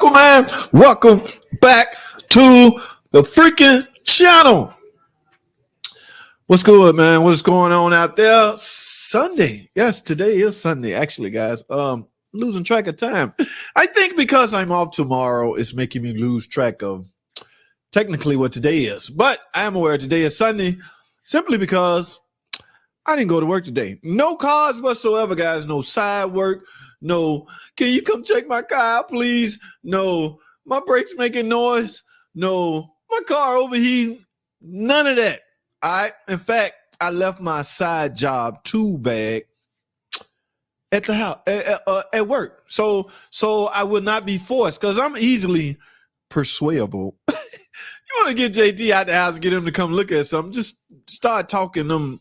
Welcome, man. Welcome back to the freaking channel. What's good, man? What's going on out there? Sunday. Yes, today is Sunday, actually, guys. Losing track of time. I think because I'm off tomorrow, it's making me lose track of technically what today is. But I am aware today is Sunday simply because I didn't go to work today. No cause whatsoever, guys. No side work. No, can you come check my car out, please? No, my brakes making noise. No, my car overheating. None of that. All right. In fact, I left my side job tool bag at the house at work, so I would not be forced because I'm easily persuadable. You want to get JT out the house and get him to come look at something? Just start talking them.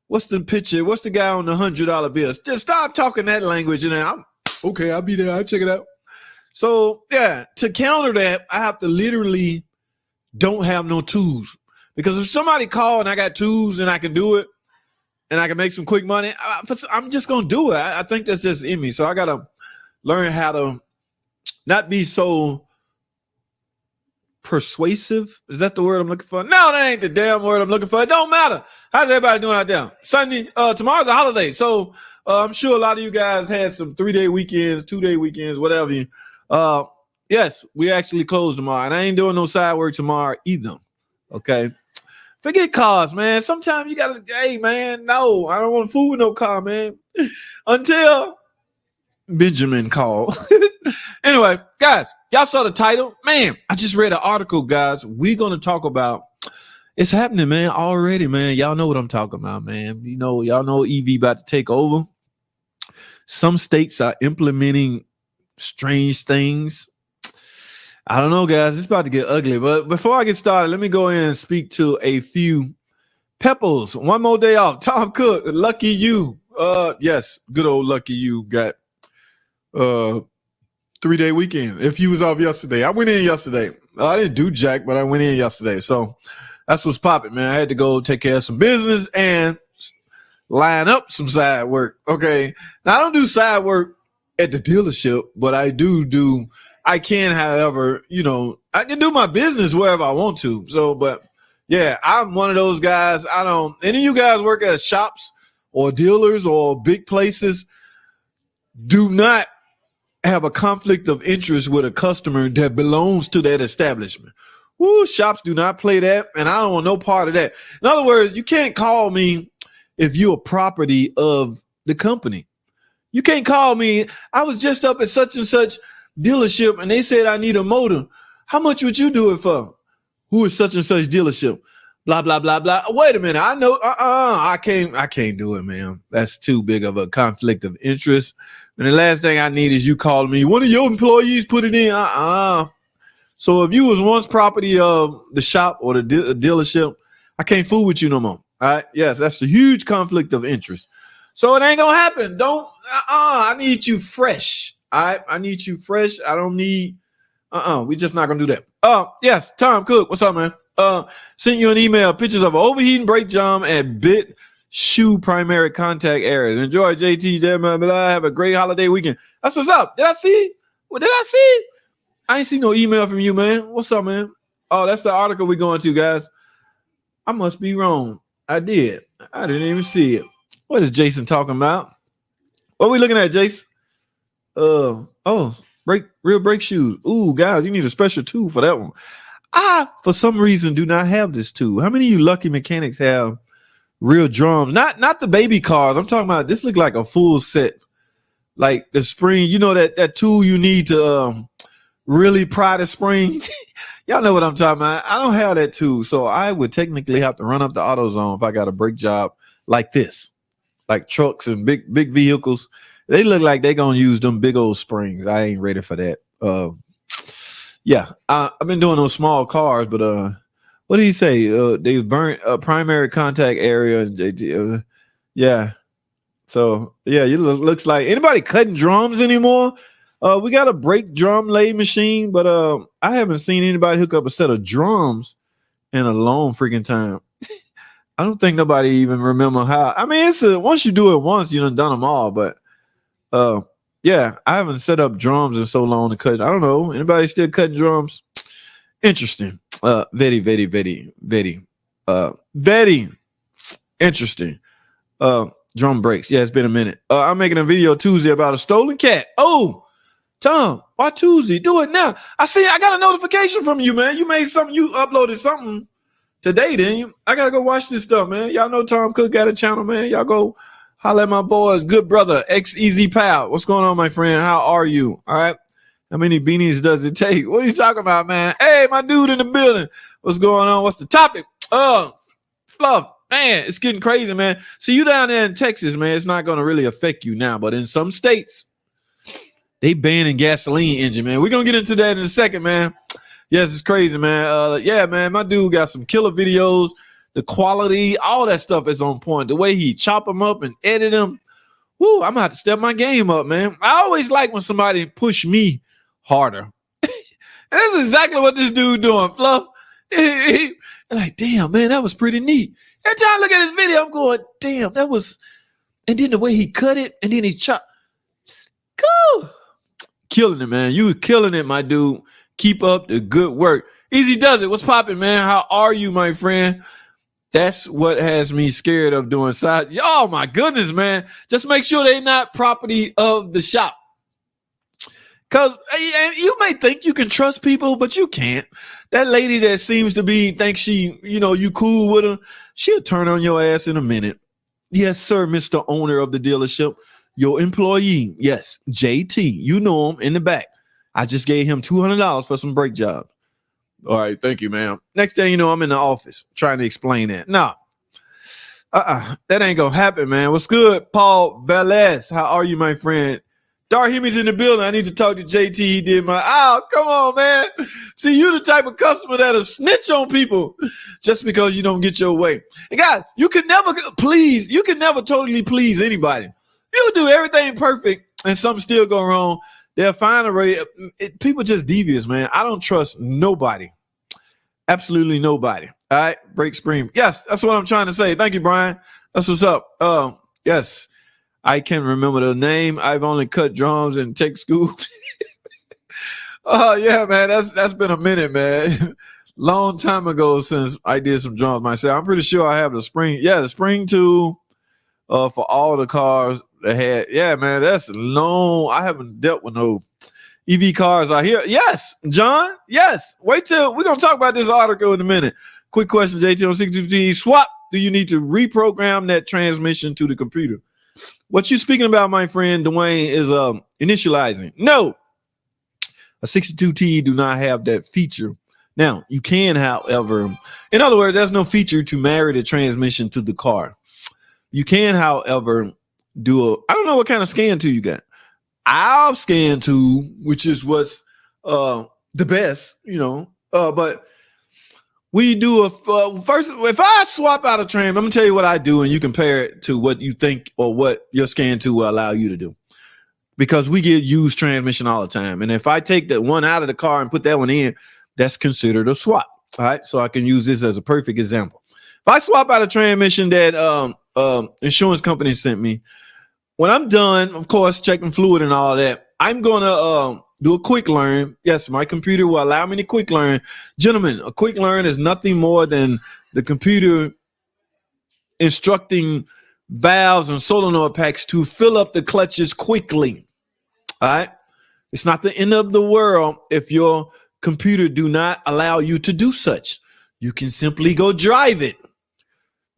What's the picture? What's the guy on the $100 bills? Just stop talking that language, and then okay, I'll be there. I'll check it out. So yeah, to counter that, I have to literally don't have no tools. Because if somebody call and I got tools and I can do it and I can make some quick money, I'm just going to do it. I think that's just in me. So I got to learn how to not be so persuasive. Is that the word I'm looking for? No, that ain't the damn word I'm looking for. It don't matter. How's everybody doing out there? Sunday, tomorrow's a holiday. So I'm sure a lot of you guys had some 3-day weekends, 2-day weekends, whatever. Yes, we actually close tomorrow. And I ain't doing no side work tomorrow either. Okay. Forget cars, man. Sometimes you gotta, hey, man, no, I don't want to fool with no car, man. Until Benjamin called. Anyway, guys, y'all saw the title. Man, I just read an article, guys. We're gonna talk about it's happening, man, already, man. Y'all know what I'm talking about, man. You know, y'all know EV about to take over. Some states are implementing strange things. I don't know, guys. It's about to get ugly. But before I get started, let me go in and speak to a few Pepples. One more day off. Tom Cook, lucky you. Yes, good old lucky you got 3-day weekend. If you was off yesterday, I went in yesterday. I didn't do jack, but I went in yesterday. So that's what's popping, man. I had to go take care of some business and line up some side work. Okay. Now I don't do side work at the dealership, but I can, however, I can do my business wherever I want to. So, but yeah, I'm one of those guys. Any of you guys work at shops or dealers or big places, do not have a conflict of interest with a customer that belongs to that establishment. Woo, shops do not play that, and I don't want no part of that. In other words, you can't call me if you're a property of the company. You can't call me. I was just up at such and such dealership and they said I need a motor. How much would you do it for? Who is such and such dealership? Blah, blah, blah, blah. Wait a minute. I know. I can't do it, man. That's too big of a conflict of interest. And the last thing I need is you calling me. One of your employees put it in. So if you was once property of the shop or the dealership, I can't fool with you no more. All right. Yes, that's a huge conflict of interest. So it ain't gonna happen. Don't. I need you fresh. I need you fresh. I don't need. We just not gonna do that. Yes, Tom Cook. What's up, man? Sent you an email. Pictures of overheating brake jam and bit shoe primary contact areas. Enjoy, JT. Have a great holiday weekend. That's what's up. Did I see? What did I see? I ain't see no email from you, man. What's up, man? Oh, that's the article we're going to, guys. I must be wrong. I did. I didn't even see it. What is Jason talking about? What are we looking at, Jason? Real brake shoes. Ooh, guys, you need a special tool for that one. I, for some reason, do not have this tool. How many of you lucky mechanics have real drums? Not the baby cars. I'm talking about this. Look like a full set, like the spring. You know that tool you need to really pry the spring. Y'all know what I'm talking about. I don't have that tool, so I would technically have to run up the AutoZone if I got a brake job like this, like trucks and big vehicles. They look like they're going to use them big old springs. I ain't ready for that. Yeah, I've been doing those small cars, but what did he say? They burnt a primary contact area. JT, yeah. So, yeah, it looks like anybody cutting drums anymore? We got a brake drum lay machine, but I haven't seen anybody hook up a set of drums in a long freaking time. I don't think nobody even remember how. I mean, once you do it once, you done them all, but Yeah, I haven't set up drums in so long to cut. I don't know. Anybody still cutting drums? Interesting. Very interesting. Drum breaks. Yeah, it's been a minute. I'm making a video Tuesday about a stolen cat. Oh, Tom, why Tuesday? Do it now. I got a notification from you, man. You made something, you uploaded something today, didn't you? I gotta go watch this stuff, man. Y'all know Tom Cook got a channel, man. Y'all go holler at my boys. Good brother, Easy Pal. What's going on, my friend? How are you? All right. How many beanies does it take? What are you talking about, man? Hey, my dude in the building. What's going on? What's the topic? Fluff. Man, it's getting crazy, man. See, you down there in Texas, man, it's not going to really affect you now. But in some states, they banning gasoline engine, man. We're going to get into that in a second, man. Yes, it's crazy, man. Yeah, man, my dude got some killer videos. The quality, all that stuff is on point. The way he chop them up and edit them. Woo, I'm going to have to step my game up, man. I always like when somebody push me harder. And that's exactly what this dude doing, Fluff. Like, damn, man, that was pretty neat. Every time I look at this video, I'm going, damn, that was, and then the way he cut it, and then he chopped. Cool. Killing it, man. You killing it, my dude. Keep up the good work. Easy does it. What's popping, man? How are you, my friend? That's what has me scared of doing side. Oh, my goodness, man. Just make sure they're not property of the shop. Because you may think you can trust people, but you can't. That lady that seems to thinks she, you cool with her, she'll turn on your ass in a minute. Yes, sir, Mr. Owner of the dealership. Your employee. Yes, JT. You know him in the back. I just gave him $200 for some brake jobs. All right, thank you, ma'am. Next thing you know, I'm in the office trying to explain that. Nah, that ain't going to happen, man. What's good, Paul Velez? How are you, my friend? Dar Hemi's in the building. I need to talk to JT. He did come on, man. See, you the type of customer that'll snitch on people just because you don't get your way. And guys, you can never totally please anybody. You'll do everything perfect and something still go wrong. They'll find a way. People just devious, man. I don't trust nobody. Absolutely nobody. All right. Break spring. Yes, that's what I'm trying to say. Thank you, Brian. That's what's up. Yes. I can't remember the name. I've only cut drums in tech school. Oh, yeah, man. That's been a minute, man. Long time ago since I did some drums myself. I'm pretty sure I have the spring. Yeah, the spring tool for all the cars that had. Yeah, man, that's long. I haven't dealt with no EV cars out here. Yes, John. Yes. Wait till we're going to talk about this article in a minute. Quick question, JT on 62T. Swap. Do you need to reprogram that transmission to the computer? What you're speaking about, my friend Dwayne, is initializing. No, a 62T do not have that feature. Now, you can, however, in other words, there's no feature to marry the transmission to the car. You can, however, I don't know what kind of scan tool you got. Our scan tool, which is what's the best, but we do first. If I swap out a tram, I'm gonna tell you what I do, and you compare it to what you think or what your scan tool will allow you to do. Because we get used transmission all the time, and if I take that one out of the car and put that one in, that's considered a swap. All right, so I can use this as a perfect example. If I swap out a transmission that insurance company sent me, when I'm done, of course, checking fluid and all that, I'm gonna do a quick learn. Yes, my computer will allow me to quick learn. Gentlemen, a quick learn is nothing more than the computer instructing valves and solenoid packs to fill up the clutches quickly. All right. It's not the end of the world if your computer do not allow you to do such. You can simply go drive it.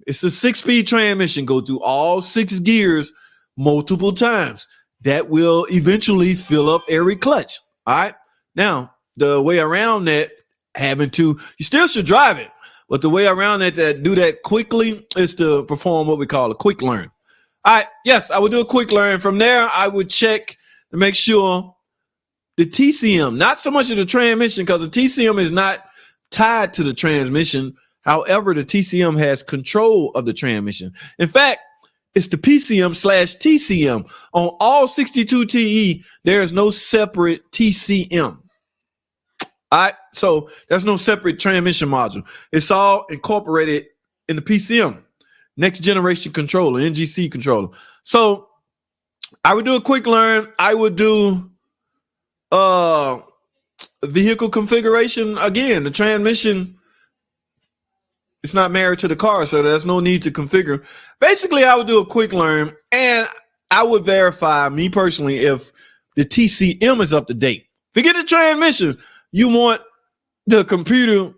It's a 6-speed transmission. Go through all 6 gears multiple times. That will eventually fill up every clutch. All right. Now, the way around that, you still should drive it, but the way around that do that quickly is to perform what we call a quick learn. All right. Yes, I would do a quick learn. From there, I would check to make sure the TCM, not so much of the transmission, because the TCM is not tied to the transmission. However, the TCM has control of the transmission. In fact, it's the PCM/TCM. On all 62TE, there is no separate TCM. All right, so there's no separate transmission module. It's all incorporated in the PCM, next generation controller, NGC controller. So I would do a quick learn. I would do uh vehicle configuration. Again, the transmission is not married to the car, so there's no need to configure. Basically, I would do a quick learn, and I would verify, me personally, if the TCM is up to date. Forget the transmission. You want the computer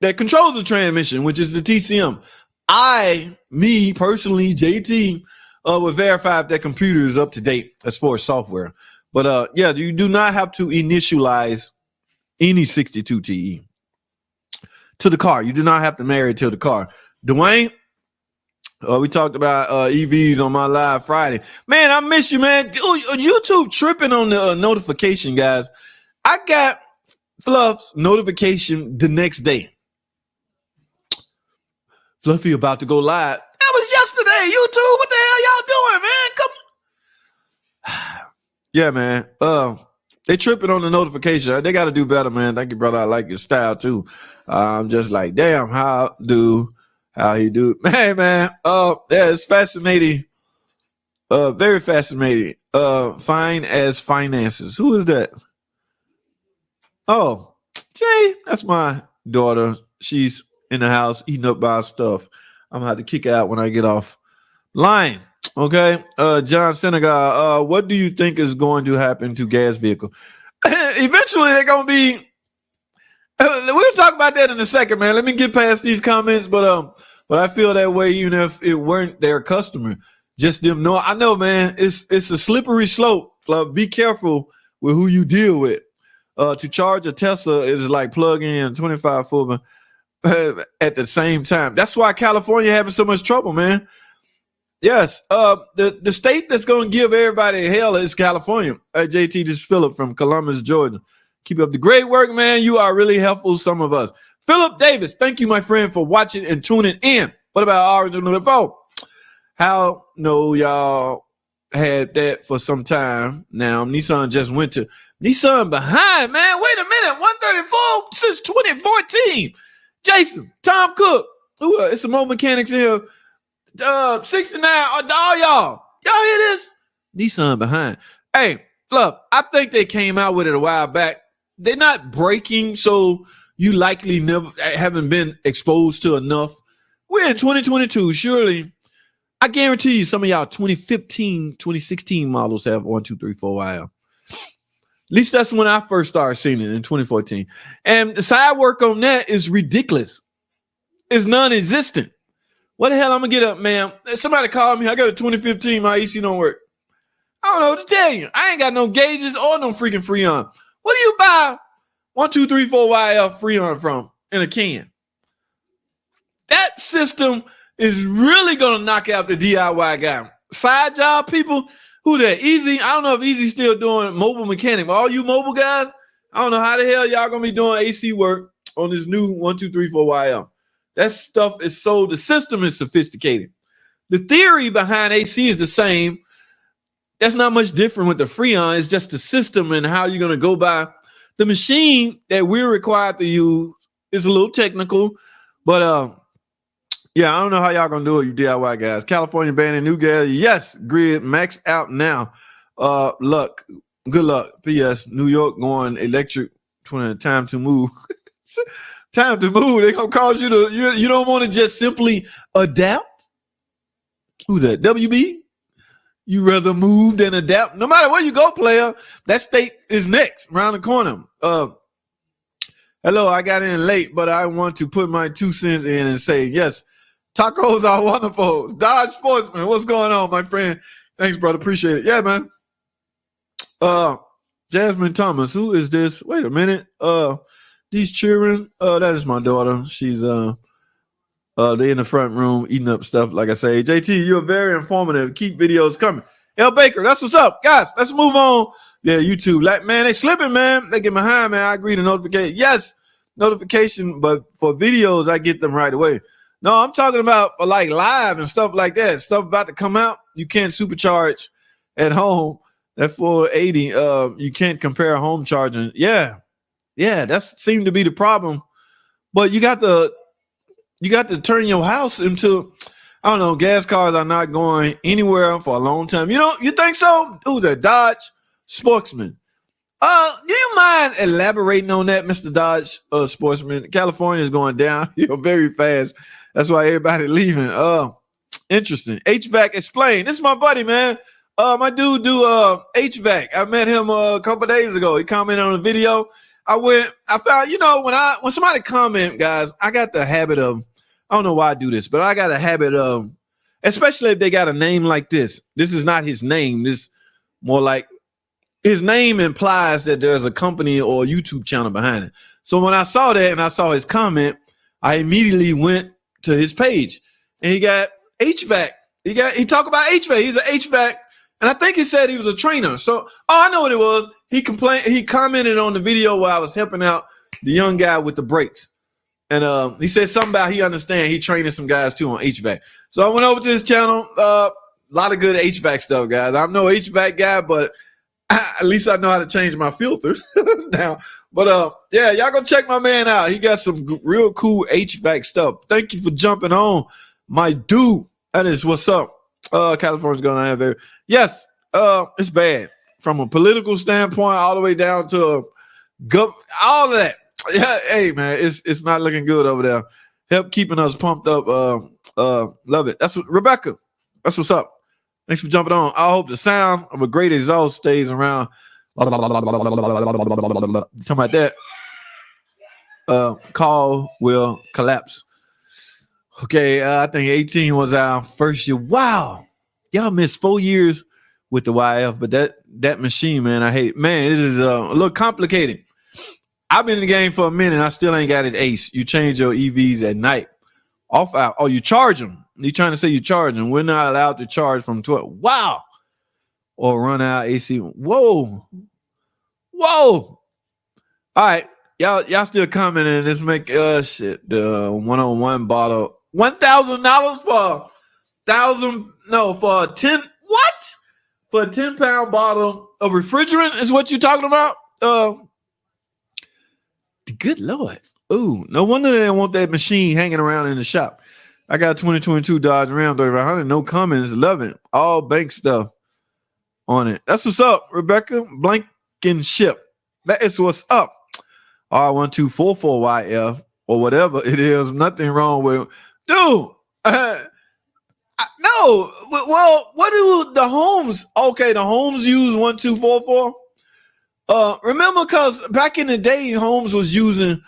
that controls the transmission, which is the TCM. Me personally, JT, would verify if that computer is up to date as far as software. But yeah, you do not have to initialize any 62 TE to the car. You do not have to marry it to the car. Dwayne, we talked about EVs on my live Friday. Man, I miss you, man. YouTube tripping on the notification, guys. I got Fluff's notification the next day. Fluffy about to go live. That was yesterday. YouTube, what the hell y'all doing, man? Come. Yeah, man. They tripping on the notification. They got to do better, man. Thank you, brother. I like your style too. I'm just like, damn, how he do? Hey, man. Yeah, it's fascinating. Very fascinating. Fine as finances. Who is that? Oh, Jay, that's my daughter. She's in the house eating up my stuff. I'm gonna have to kick her out when I get off line. Okay. John Senegal, what do you think is going to happen to gas vehicle? Eventually they're gonna be we'll talk about that in a second, man. Let me get past these comments, but I feel that way even if it weren't their customer. Just them know. I know, man, it's a slippery slope. Be careful with who you deal with. To charge a Tesla is like plugging in 25 full at the same time. That's why California having so much trouble, man. Yes, the state that's going to give everybody hell is California. JT, this is Philip from Columbus, Georgia. Keep up the great work, man. You are really helpful, some of us. Philip Davis, thank you, my friend, for watching and tuning in. What about Original Info? How no, y'all had that for some time now. Nissan just went to Nissan behind, man. Wait a minute, 134 since 2014. Jason, Tom Cook, it's some more mechanics in here. 69, all y'all hear this? Nissan behind. Hey, Fluff, I think they came out with it a while back. They're not breaking, so you likely never haven't been exposed to enough. We're in 2022, surely. I guarantee you some of y'all 2015, 2016 models have 1, 2, 3, 4 YL. At least that's when I first started seeing it in 2014. And the side work on that is ridiculous. It's non-existent. What the hell I'm going to get up, man? Somebody called me. I got a 2015. My EC don't work. I don't know what to tell you. I ain't got no gauges or no freaking Freon. What do you buy 1, 2, 3, 4 YL Freon from in a can? That system is really going to knock out the DIY guy. Side job people, who that? Easy. I don't know if Easy's still doing mobile mechanic. But all you mobile guys, I don't know how the hell y'all going to be doing AC work on this new 1, 2, 3, 4 YL. That stuff is so, the system is sophisticated. The theory behind AC is the same. That's not much different with the Freon. It's just the system and how you're going to go by. The machine that we're required to use is a little technical, but yeah, I don't know how y'all going to do it, you DIY guys. California banning new gas. Yes, grid max out now. Luck. Good luck. P.S. New York going electric. Time to move. Time to move. They're going to cause you to, you don't want to just simply adapt. Who that? WB? You rather move than adapt. No matter where you go, player, that state is next, around the corner. Hello, I got in late, but I want to put my 2 cents in and say, yes, tacos are wonderful. Dodge Sportsman, what's going on, my friend? Thanks, brother. Appreciate it. Yeah, man. Jasmine Thomas, who is this? Wait a minute. These children, that is my daughter. She's they in the front room eating up stuff. Like I say, JT, you're very informative. Keep videos coming. L Baker, that's what's up, guys. Let's move on. Yeah, YouTube, like, man, they slipping, man. They get behind, man. I agree to notification. Yes, notification, but for videos, I get them right away. No, I'm talking about for like live and stuff like that. Stuff about to come out. You can't supercharge at home. That 480, you can't compare home charging. Yeah, that seemed to be the problem. But you got to turn your house into, I don't know. Gas cars are not going anywhere for a long time. You think so? Who's that? Dodge Sportsman. Do you mind elaborating on that, Mr. Dodge Sportsman? California is going down very fast. That's why everybody leaving. Interesting. HVAC explain. This is my buddy, man. My dude do HVAC. I met him a couple days ago. He commented on a video. I found, when somebody comment, guys, I got the habit of, I don't know why I do this, but I got a habit of, especially if they got a name like this. This is not his name. This more like his name implies that there's a company or YouTube channel behind it. So when I saw that and I saw his comment, I immediately went to his page and he got HVAC. He talked about HVAC. He's an HVAC. And I think he said he was a trainer. So, I know what it was. He commented on the video where I was helping out the young guy with the brakes. And he said something about he understand he training some guys too on HVAC. So I went over to his channel. A lot of good HVAC stuff, guys. I'm no HVAC guy, but at least I know how to change my filter now. But yeah, y'all go check my man out. He got some real cool HVAC stuff. Thank you for jumping on, my dude. That is what's up. California's going to have it. Yes, it's bad from a political standpoint, all the way down to all of that. Yeah, hey man, it's not looking good over there. Help keeping us pumped up. Love it. That's Rebecca. That's what's up. Thanks for jumping on. I hope the sound of a great exhaust stays around. Talking about that. Call will collapse. Okay, I think 18 was our first year. Wow, y'all missed 4 years with the YF, but that machine, man, I hate it. Man, it is a little complicated. I've been in the game for a minute. I still ain't got it ace. You change your EVs at night. Off out. Oh, you charge them. You trying to say you charge them. We're not allowed to charge from 12. Wow. Or run out AC. Whoa. All right. Y'all still coming in. Let's make the 101 bottle. $1,000 for a 10. What? For a 10-pound bottle of refrigerant is what you're talking about? Good Lord. Ooh, no wonder they don't want that machine hanging around in the shop. I got 2022 Dodge Ram 3500. No comments. Love it. All bank stuff on it. That's what's up, Rebecca. Blankenship. That is what's up. R1244YF or whatever it is. Nothing wrong with dude. No. Well, what do the homes? Okay, the homes use 1244. Remember, because back in the day, Holmes was using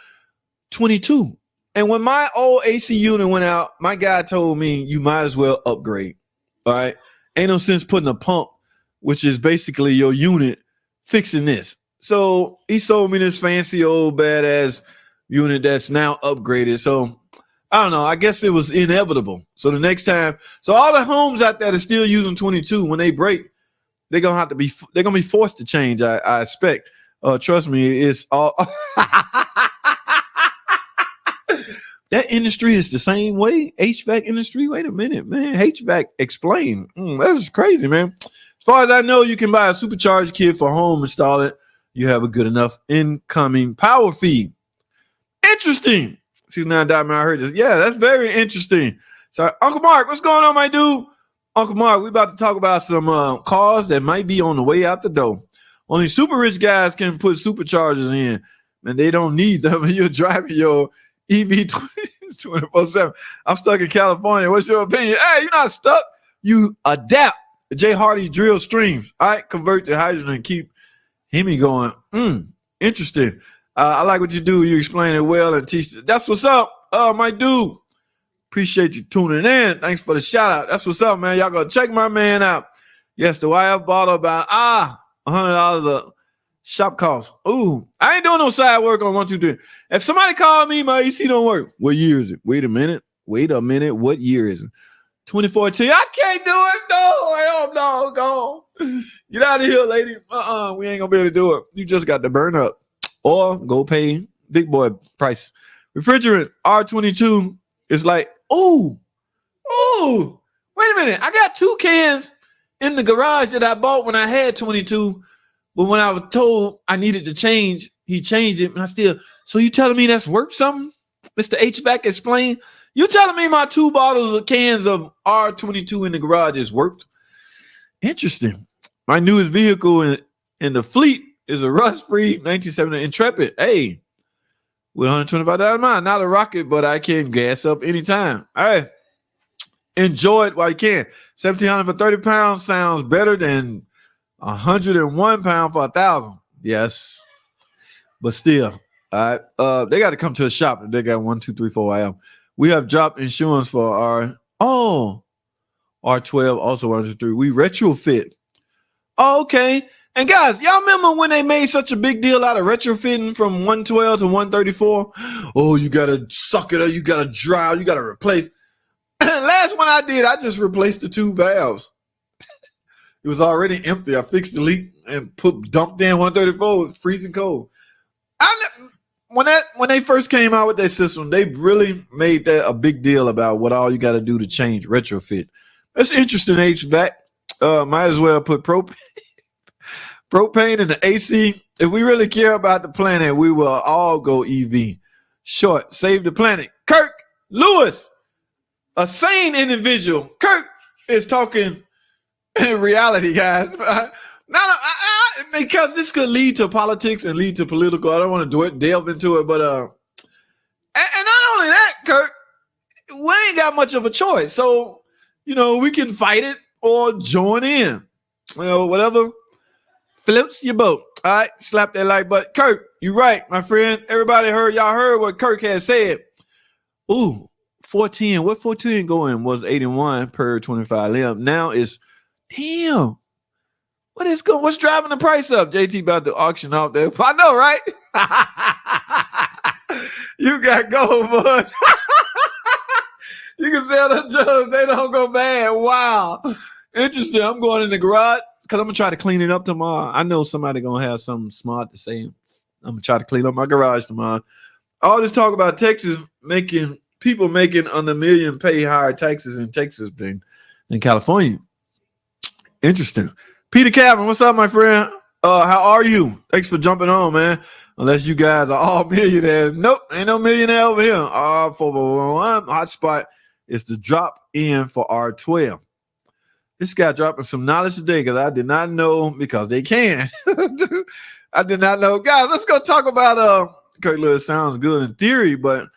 22. And when my old AC unit went out, my guy told me you might as well upgrade. All right. Ain't no sense putting a pump, which is basically your unit, fixing this. So he sold me this fancy old badass unit that's now upgraded. So I don't know. I guess it was inevitable. So the next time, so all the homes out there that are still using 22, when they break, they're gonna be forced to change. I expect. Trust me, it's all that industry is the same way. HVAC industry. Wait a minute, man. HVAC explain. That's crazy, man. As far as I know, you can buy a supercharged kit for home, install it. You have a good enough incoming power feed. Interesting. See now, I heard this. Yeah, that's very interesting. So, Uncle Mark, what's going on, my dude? Uncle Mark, we about to talk about some cars that might be on the way out the door. Only super rich guys can put superchargers in, and they don't need them. You're driving your EV 24/7. I'm stuck in California. What's your opinion? Hey, you're not stuck. You adapt. Jay Hardy drill streams. All right, convert to hydrogen and keep Hemi going. Interesting. I like what you do. You explain it well and teach. That's what's up, my dude. Appreciate you tuning in. Thanks for the shout out. That's what's up, man. Y'all go check my man out. Yes, the YF bottle about $100 a shop cost. Ooh, I ain't doing no side work on 123. If somebody called me, my AC don't work. What year is it? Wait a minute. What year is it? 2014. I can't do it. No. Go. Get out of here, lady. We ain't gonna be able to do it. You just got to burn up. Or go pay big boy price. Refrigerant R22 is like, wait a minute. I got 2 cans in the garage that I bought when I had 22. But when I was told I needed to change, he changed it. And so you telling me that's worth something? Mr. HVAC explain. You telling me my 2 bottles of cans of R22 in the garage is worth? Interesting. My newest vehicle in the fleet is a rust-free 1970 Intrepid. Hey, with 125,000 miles. Not a rocket, but I can gas up anytime. All right. Enjoy it while you can. 1,700 for 30 pounds sounds better than 101 pounds for 1,000. Yes. But still, all right. They got to come to a shop. They got 1, 2, 3, 4 AM. We have dropped insurance for our R12, also 1, 2, 3. We retrofit. Oh, okay. And guys, y'all remember when they made such a big deal out of retrofitting from 112 to 134? Oh, you gotta suck it up, you gotta dry, you gotta replace. Last one I did, I just replaced the 2 valves. It was already empty. I fixed the leak and dumped in 134. It was freezing cold. When they first came out with that system, they really made that a big deal about what all you got to do to change retrofit. That's interesting, HVAC. Might as well put propane in the AC. If we really care about the planet, we will all go EV. Short, save the planet. Kirk Lewis, a sane individual. Kirk is talking in reality, guys. Because this could lead to politics and lead to political. I don't want to delve into it, but and not only that, Kirk, we ain't got much of a choice. So, we can fight it or join in. Whatever flips your boat. All right, slap that like button. Kirk, you right, my friend. Everybody y'all heard what Kirk had said. Ooh, 410. What 410 going was 81 per 25 limb. Now it's damn. What's driving the price up? JT about to auction off there. I know, right? You got gold, bud. You can sell the drugs. They don't go bad. Wow. Interesting. I'm going in the garage because I'm going to try to clean it up tomorrow. I know somebody going to have something smart to say. I'm going to try to clean up my garage tomorrow. All this talk about Texas people making under $1 million pay higher taxes in Texas than in California. Interesting. Peter Calvin, what's up, my friend? How are you? Thanks for jumping on, man. Unless you guys are all millionaires. Nope, ain't no millionaire over here. R411 hotspot is the drop in for R12. This guy dropping some knowledge today because I did not know, because they can. I did not know. Guys, let's go talk about Kirk Lewis. Sounds good in theory, but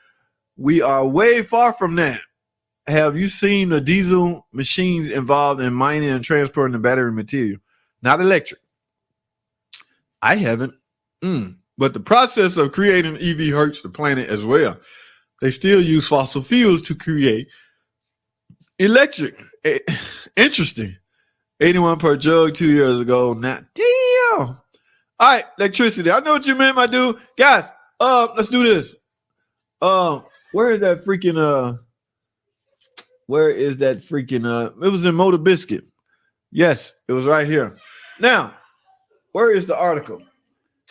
we are way far from that. Have you seen the diesel machines involved in mining and transporting the battery material? Not electric. I haven't. But the process of creating EV hurts the planet as well. They still use fossil fuels to create electric. Interesting. 81 per jug 2 years ago. Now, damn. All right, electricity. I know what you meant, my dude. Guys, let's do this. Where is that freaking it was in Motor Biscuit. Yes, it was right here. Now, where is the article?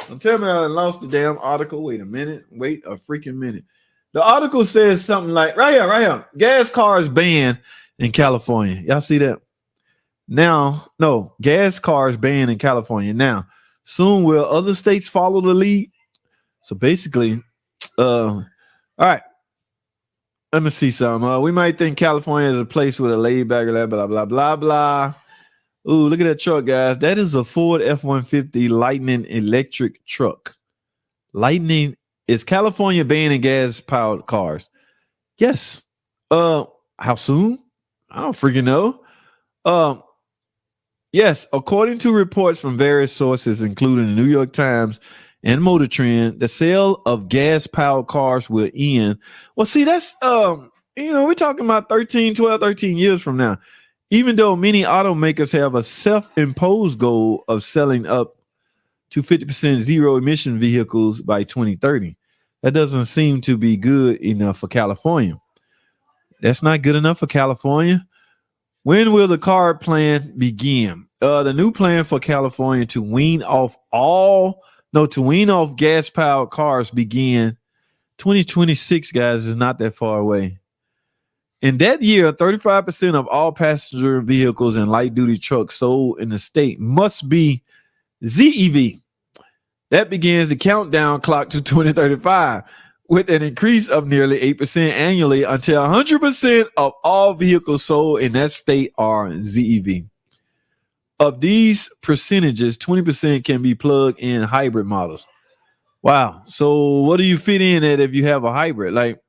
Don't tell me I lost the damn article. Wait a freaking minute. The article says something like, right here. Gas cars banned in California. Y'all see that? Now, no, gas cars banned in California. Now, soon will other states follow the lead? So basically, all right. Let me see something. We might think California is a place with a laid back, blah, blah, blah, blah, blah. Ooh, look at that truck, guys. That is a Ford F-150 Lightning electric truck. Lightning, is California banning gas-powered cars? Yes. How soon? I don't freaking know. Yes, according to reports from various sources, including the New York Times and Motor Trend, the sale of gas-powered cars will end. Well, see, that's, we're talking about 13 years from now. Even though many automakers have a self-imposed goal of selling up to 50% zero-emission vehicles by 2030, that doesn't seem to be good enough for California. That's not good enough for California. When will the car plan begin? The new plan for California to wean off gas-powered cars begin 2026, guys, is not that far away. In that year, 35% of all passenger vehicles and light-duty trucks sold in the state must be ZEV. That begins the countdown clock to 2035. with an increase of nearly 8% annually until 100% of all vehicles sold in that state are ZEV. Of these percentages, 20% can be plug-in hybrid models. Wow. So what do you fit in at if you have a hybrid? Like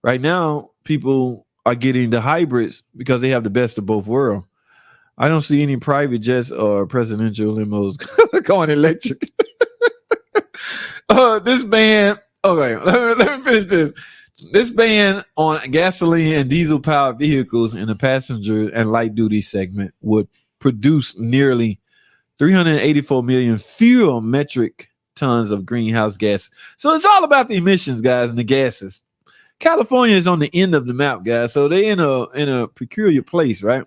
right now, people are getting the hybrids because they have the best of both worlds. I don't see any private jets or presidential limos going electric. This ban, okay, let me finish this. This ban on gasoline and diesel powered vehicles in the passenger and light duty segment would produce nearly 384 million fewer metric tons of greenhouse gas. So it's all about the emissions, guys, and the gases. California is on the end of the map, guys. So they're in a peculiar place, right?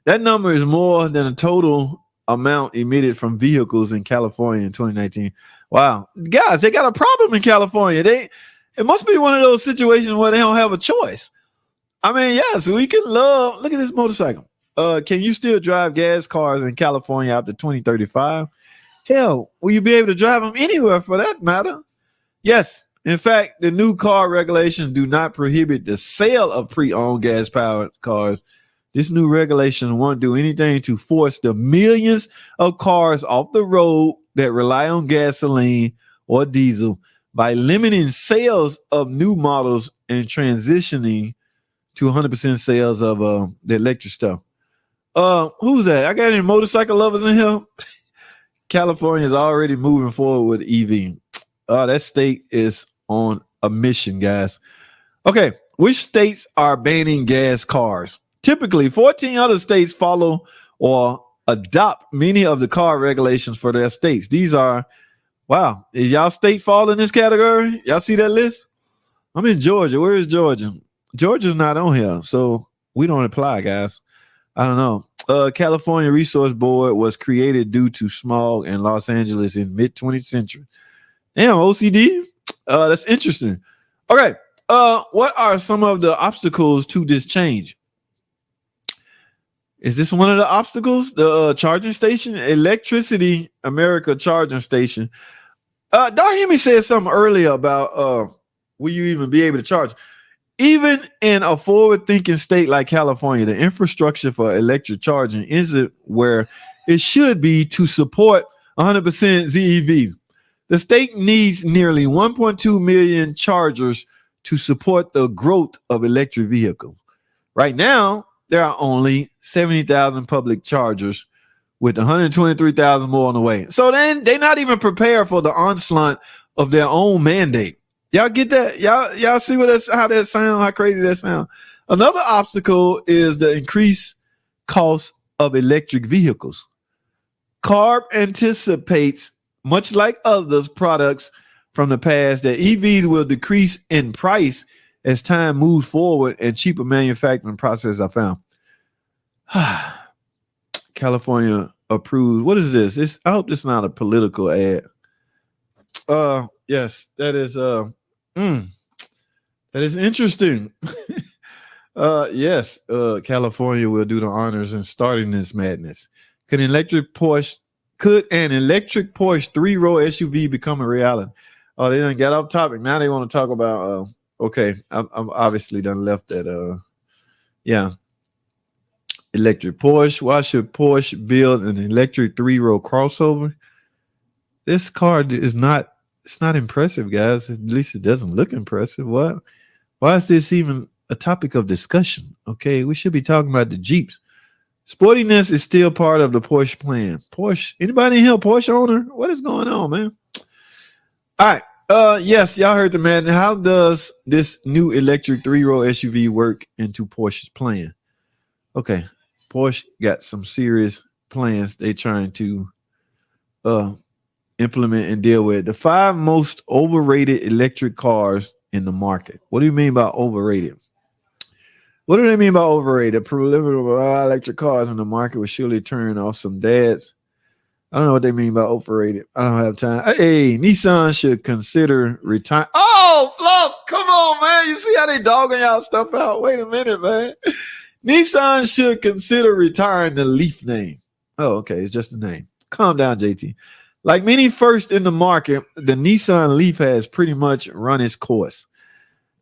That number is more than the total amount emitted from vehicles in California in 2019. Wow. Guys, they got a problem in California. It must be one of those situations where they don't have a choice. I mean, yes, we can look at this motorcycle. Can you still drive gas cars in California after 2035? Hell, will you be able to drive them anywhere for that matter? Yes. In fact, the new car regulations do not prohibit the sale of pre-owned gas-powered cars. This new regulation won't do anything to force the millions of cars off the road that rely on gasoline or diesel by limiting sales of new models and transitioning to 100% sales of the electric stuff. Who's that? I got any motorcycle lovers in here? California is already moving forward with EV. That state is on a mission, guys. Okay, which states are banning gas cars? Typically, 14 other states follow or adopt many of the car regulations for their states. These are, wow, is y'all state fall in this category? Y'all see that list? I'm in Georgia. Where is Georgia? Georgia's not on here, so we don't apply, guys. I don't know. California Resource Board was created due to smog in Los Angeles in mid-20th century. Damn, OCD? That's interesting. Okay, what are some of the obstacles to this change? Is this one of the obstacles? The charging station? Electricity America charging station. Darhemi said something earlier about will you even be able to charge? Even in a forward-thinking state like California, the infrastructure for electric charging isn't where it should be to support 100% ZEV. The state needs nearly 1.2 million chargers to support the growth of electric vehicles. Right now, there are only 70,000 public chargers with 123,000 more on the way. So then they're not even prepared for the onslaught of their own mandate. Y'all get that? Y'all see how that sound? How crazy that sound? Another obstacle is the increased cost of electric vehicles. CARB anticipates, much like others products from the past, that EVs will decrease in price as time moves forward and cheaper manufacturing processes are found. California approved. What is this? I hope this is not a political ad. Yes, that is that is interesting. Yes, California will do the honors in starting this madness. Could an electric Porsche 3-row SUV become a reality? Oh, they done got off topic. Now they want to talk about okay, I'm obviously done left that yeah. Electric Porsche. Why should Porsche build an electric 3-row crossover? This car is not, it's not impressive, guys. At least it doesn't look impressive. What? Why is this even a topic of discussion? Okay, we should be talking about the Jeeps. Sportiness is still part of the Porsche plan. Porsche, anybody in here Porsche owner? What is going on, man? All right. Yes, y'all heard the man. How does this new electric 3-row SUV work into Porsche's plan? Okay, Porsche got some serious plans they trying to implement and deal with. The 5 most overrated electric cars in the market. What do you mean by overrated? What do they mean by overrated? Proliferate electric cars in the market will surely turn off some dads. I don't know what they mean by overrated. I don't have time. Hey, Nissan should consider retiring. Oh, Fluff, come on, man. You see how they dogging y'all stuff out? Wait a minute, man. Nissan should consider retiring the Leaf name. Oh, okay. It's just a name. Calm down, JT. Like many first in the market, the Nissan Leaf has pretty much run its course.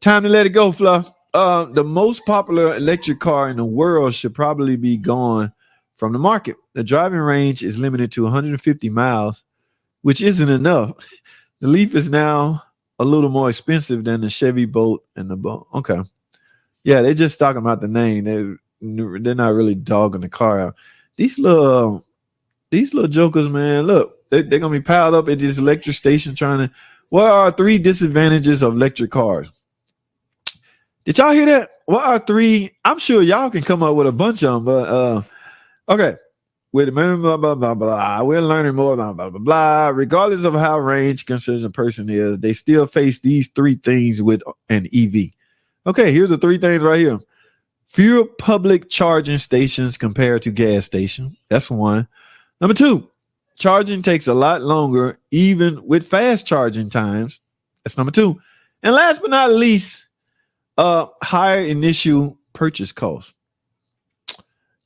Time to let it go, Fluff. The most popular electric car in the world should probably be gone from the market. The driving range is limited to 150 miles, which isn't enough. The Leaf is now a little more expensive than the Chevy Bolt and the Bolt. Okay. Yeah, they're just talking about the name. They're not really dogging the car out. These little jokers, man, look, they're going to be piled up at this electric station trying to. What are 3 disadvantages of electric cars? Did y'all hear that? What are 3? I'm sure y'all can come up with a bunch of them, but okay. Wait a minute, blah, blah, blah, blah. We're learning more, blah, blah, blah, blah. Regardless of how range conscious a person is, they still face these 3 things with an EV. Okay, here's the 3 things right here. Fewer public charging stations compared to gas stations. That's one. Number 2, charging takes a lot longer, even with fast charging times. That's number 2. And last but not least, higher initial purchase cost.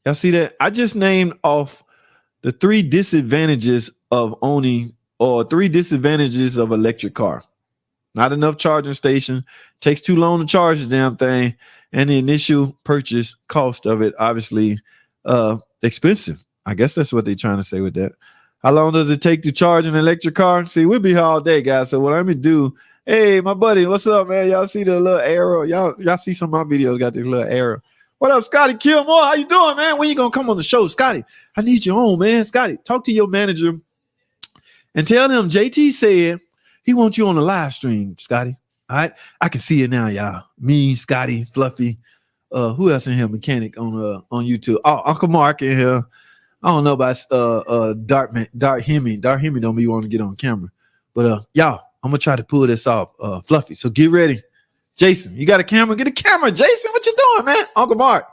Y'all see that? I just named off the 3 disadvantages of owning, or 3 disadvantages of electric car. Not enough charging station, takes too long to charge the damn thing, and the initial purchase cost of it obviously expensive. I guess that's what they're trying to say with that. How long does it take to charge an electric car? See, we'll be here all day, guys. So what I'm gonna do, hey, my buddy, what's up, man? Y'all see the little arrow? Y'all see some of my videos got this little arrow. What up, Scotty Kilmore? How you doing, man? When you gonna come on the show, Scotty? I need you on, man. Scotty, talk to your manager and tell them JT said he wants you on the live stream, Scotty. All right, I can see it now, y'all. Me, Scotty, Fluffy. Who else in here? Mechanic on YouTube. Oh, Uncle Mark in here. I don't know about Dart Hemi. Dart Hemi don't be wanting to get on camera, but y'all, I'm gonna try to pull this off, Fluffy. So get ready. Jason, you got a camera? Get a camera, Jason. What you doing, man? Uncle Mark.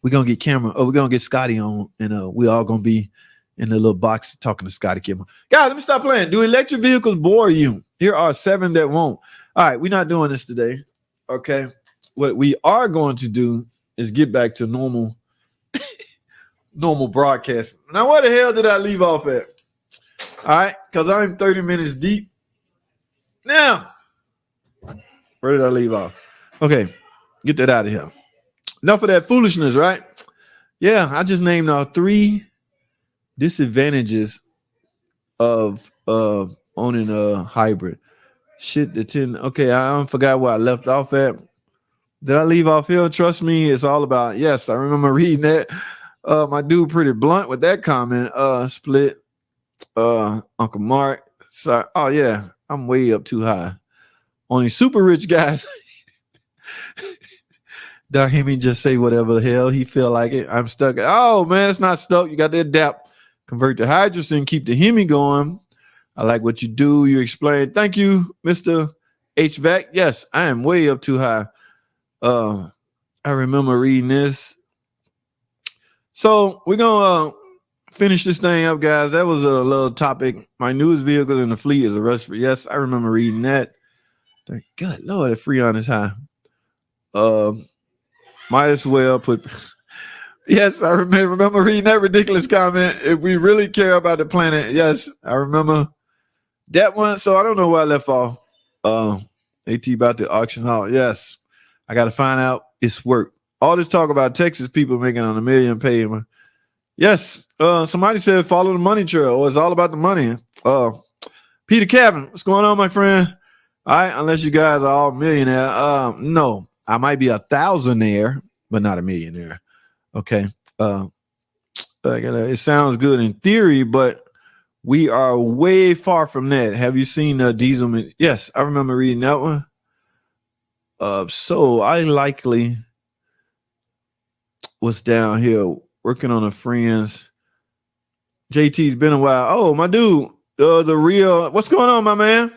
We're gonna get camera. We're gonna get Scotty on, and we all gonna be in the little box talking to Scotty Kilmer. Guys, let me stop playing. Do electric vehicles bore you? Here are 7 that won't. All right, we're not doing this today. Okay. What we are going to do is get back to normal broadcasting. Now, where the hell did I leave off at? All right, because I'm 30 minutes deep. Now, where did I leave off? Okay, get that out of here. Enough of that foolishness, right? Yeah, I just named 3 disadvantages of owning a hybrid. Shit, the 10. Okay, I forgot where I left off at. Did I leave off here? Trust me, it's all about. Yes, I remember reading that. My dude pretty blunt with that comment. Split. Uncle Mark. Sorry. Oh yeah, I'm way up too high. Only super rich guys. Don't hear me just say whatever the hell he feel like it. I'm stuck. Oh man, it's not stuck. You got to adapt. Convert to hydrogen. Keep the Hemi going. I like what you do. You explain. Thank you, Mr. HVAC. Yes, I am way up too high. I remember reading this. So we're gonna finish this thing up, guys. That was a little topic. My newest vehicle in the fleet is a Rushford. Yes, I remember reading that. Thank God, Lord, the Freon is high. Might as well put. Yes, I remember reading that ridiculous comment. If we really care about the planet, yes, I remember that one. So I don't know where I left off. AT about the auction out. Yes, I got to find out it's work. All this talk about Texas people making on $1 million payment. Yes, somebody said follow the money trail, or it's all about the money. Peter Cabin, what's going on, my friend? All right, unless you guys are all millionaire. No, I might be a thousandaire, but not a millionaire. Okay. It sounds good in theory, but we are way far from that. Have you seen Diesel? Yes, I remember reading that one. So I likely was down here working on a friend's. JT's been a while. Oh, my dude, the real. What's going on, my man?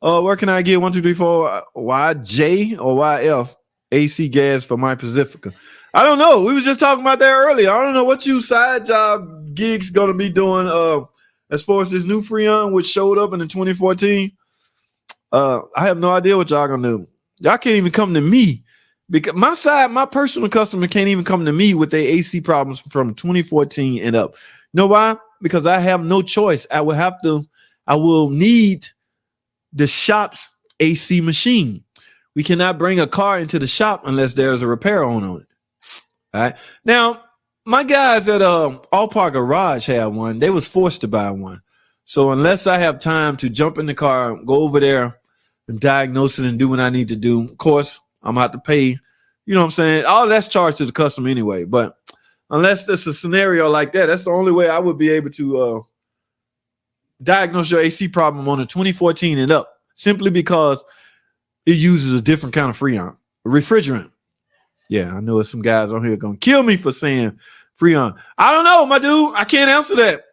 Where can I get 1, 2, 3, 4 YJ or YF AC gas for my Pacifica? I don't know. We was just talking about that earlier. I don't know what you side job gigs gonna be doing. As far as this new Freon, which showed up in the 2014. I have no idea what y'all gonna do. Y'all can't even come to me because my personal customer can't even come to me with their AC problems from 2014 and up. You know why? Because I have no choice. I will have to I will need the shop's AC machine. We cannot bring a car into the shop unless there's a repair on it. All right. Now, my guys at All Park Garage had one. They was forced to buy one. So unless I have time to jump in the car, go over there and diagnose it and do what I need to do, of course, I'm going to have to pay. You know what I'm saying? All that's charged to the customer anyway. But unless there's a scenario like that, that's the only way I would be able to diagnose your AC problem on a 2014 and up, simply because it uses a different kind of freon, refrigerant. Yeah, I know there's some guys on here going to kill me for saying freon. I don't know, my dude. I can't answer that.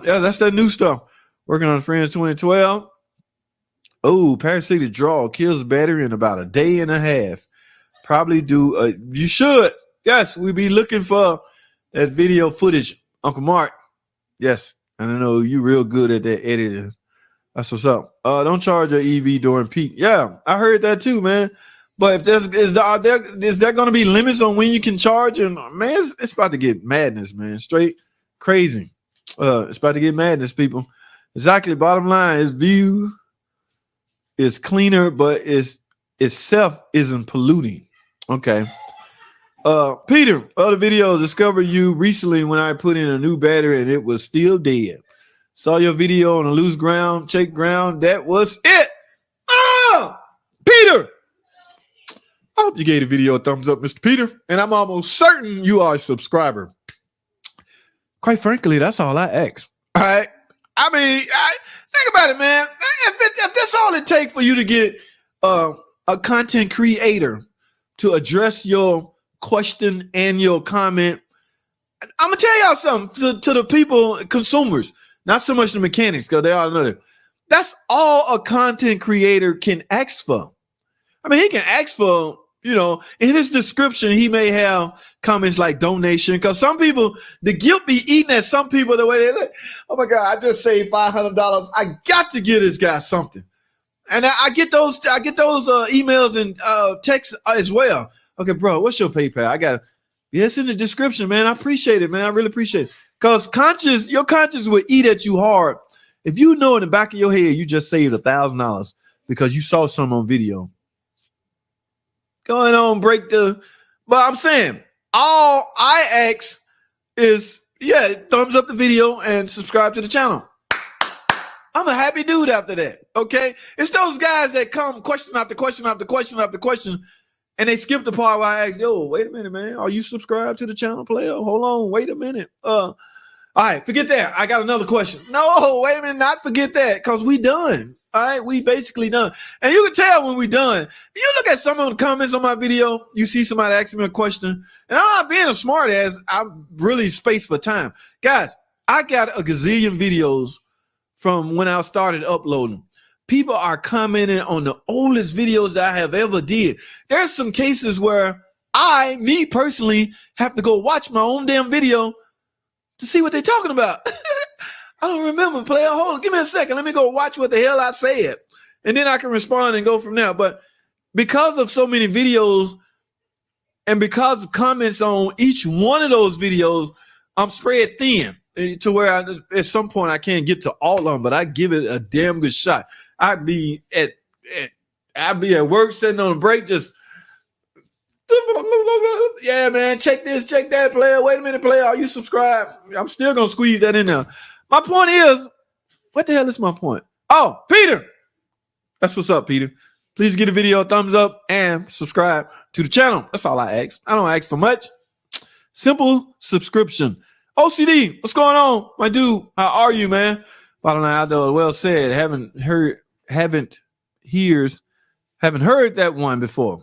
Yeah, that's that new stuff. Working on Friends 2012. Oh, parasitic draw kills the battery in about a day and a half. Probably do. You should. Yes, we be looking for that video footage, Uncle Mark. Yes, and I know you real good at that editing. That's what's up. Don't charge your EV during peak. Yeah, I heard that too, man. But if is there going to be limits on when you can charge? And man, it's about to get madness, man. Straight crazy. It's about to get madness, people. Exactly. Bottom line is view is cleaner, but itself isn't polluting. Okay. Peter, other videos discovered you recently when I put in a new battery and it was still dead. Saw your video on a loose ground, shake ground. That was it. Oh, Peter. I hope you gave the video a thumbs up, Mr. Peter. And I'm almost certain you are a subscriber. Quite frankly, that's all I ask. All right. I mean, think about it, man. If that's all it takes for you to get a content creator to address your question and your comment, I'm going to tell y'all something to the people, consumers, not so much the mechanics, because they all know that. That's all a content creator can ask for. I mean, he can ask for, in his description, he may have comments like donation, because some people, the guilt be eating at some people the way they look. Oh my God, I just saved $500. I got to give this guy something. And I get those emails and texts as well. Okay, bro, what's your PayPal? I got it. Yeah, it's in the description, man. I appreciate it, man. I really appreciate it. Because your conscience will eat at you hard. If you know in the back of your head you just saved $1,000 because you saw some on video. Going on, but I'm saying all I ask is, thumbs up the video and subscribe to the channel. I'm a happy dude after that. Okay. It's those guys that come question after question after question after question, and they skip the part where I ask, yo, wait a minute, man. Are you subscribed to the channel, player? Hold on. Wait a minute. All right. Forget that. I got another question. No, wait a minute. Not forget that, because we done. All right, we basically done. And you can tell when we done. You look at some of the comments on my video, you see somebody asking me a question, and I'm not being a smart ass. I'm really spaced for time. Guys, I got a gazillion videos from when I started uploading. People are commenting on the oldest videos that I have ever did. There's some cases where me personally, have to go watch my own damn video to see what they're talking about. I don't remember, player. Hold on, give me a second. Let me go watch what the hell I said, and then I can respond and go from there. But because of so many videos and because of comments on each one of those videos, I'm spread thin to where at some point I can't get to all of them, but I give it a damn good shot. I'd be at work sitting on a break, just yeah, man, check this, check that, player. Wait a minute, player. Are you subscribed? I'm still gonna squeeze that in there. My point is, what the hell is my point? Oh, Peter. That's what's up, Peter. Please give the video a thumbs up and subscribe to the channel. That's all I ask. I don't ask for much. Simple subscription. OCD, what's going on, my dude? How are you, man? Bottom line, I know, well said. Haven't heard that one before.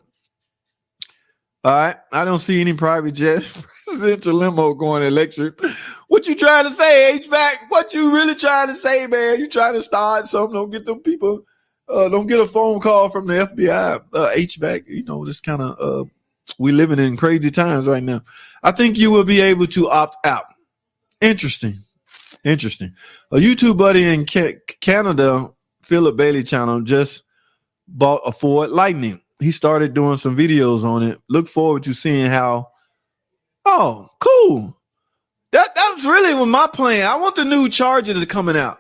All right. I don't see any private jet presidential limo going electric. What you trying to say, HVAC? What you really trying to say, man? You trying to start something? Don't get them people. Don't get a phone call from the FBI. HVAC. This kind of we living in crazy times right now. I think you will be able to opt out. Interesting. A YouTube buddy in Canada, Philip Bailey channel, just bought a Ford Lightning. He started doing some videos on it. Look forward to seeing how. Oh, cool. That was really my plan. I want the new Charger that's coming out.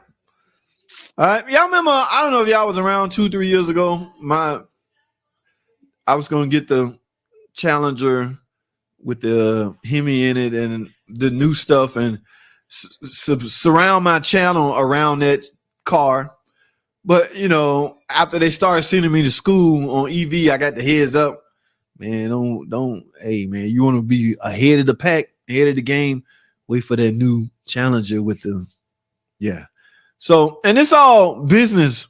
All right, y'all remember? I don't know if y'all was around 2-3 years ago. I was gonna get the Challenger with the Hemi in it and the new stuff, and surround my channel around that car. But after they started sending me to school on EV, I got the heads up. Man, don't. Hey, man, you want to be ahead of the pack, ahead of the game. Wait for that new Challenger with the, yeah. So, and it's all business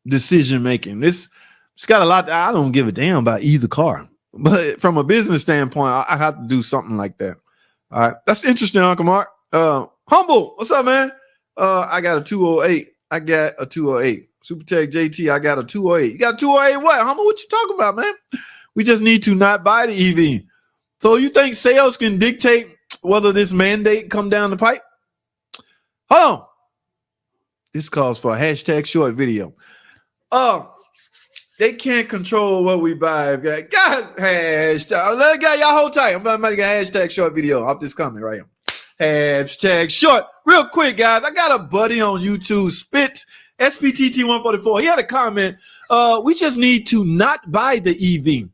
decision making. It's got a lot. I don't give a damn about either car, but from a business standpoint, I have to do something like that. All right, that's interesting, Uncle Mark. Humble, what's up, man? I got a 208. I got a 208. SuperTech JT, I got a 208. You got a 208 what? Humble, what you talking about, man? We just need to not buy the EV. So you think sales can dictate whether this mandate come down the pipe? Hold on. This calls for a hashtag short video. They can't control what we buy. Guys, hashtag. Let y'all hold tight. I'm about to make a hashtag short video off this comment right here. Hashtag short. Real quick, guys. I got a buddy on YouTube, Spit SPTT144. He had a comment. We just need to not buy the EV.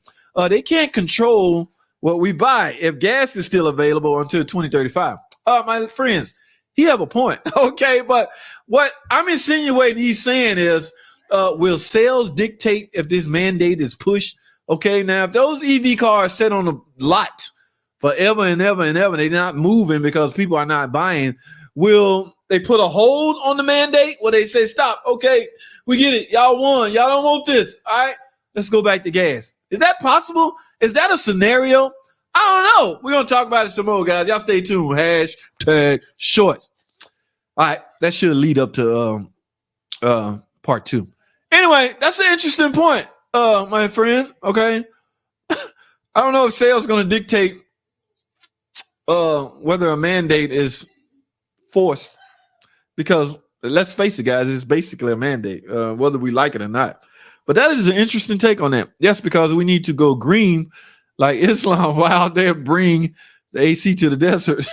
They can't control what we buy if gas is still available until 2035. My friends, he have a point. Okay, but what I'm insinuating he's saying is, will sales dictate if this mandate is pushed? Okay, now if those EV cars sit on the lot forever and ever and ever, they're not moving because people are not buying, will they put a hold on the mandate where they say, stop, okay, we get it, y'all won, y'all don't want this, all right, let's go back to gas? Is that possible? Is that a scenario? I don't know. We're going to talk about it some more, guys. Y'all stay tuned. Hashtag shorts. All right, that should lead up to part 2. Anyway, that's an interesting point, my friend. Okay, I don't know if sales going to dictate whether a mandate is forced, because let's face it, guys, it's basically a mandate, whether we like it or not. But that is an interesting take on that. Yes, because we need to go green, like Islam. Wow, they bring the AC to the desert.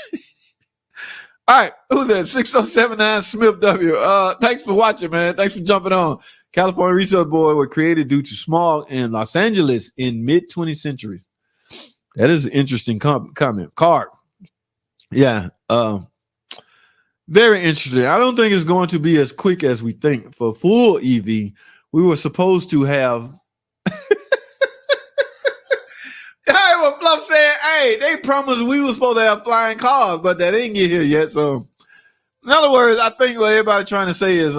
All right, who's that? 6079 Smith W. Thanks for watching, man. Thanks for jumping on. California Research Board were created due to smog in Los Angeles in mid-20th centuries. That is an interesting comment. Card. Yeah. Very interesting. I don't think it's going to be as quick as we think for full EV. We were supposed to have. Hey, what Fluff said, hey, they promised we were supposed to have flying cars, but that didn't get here yet. So, in other words, I think what everybody's trying to say is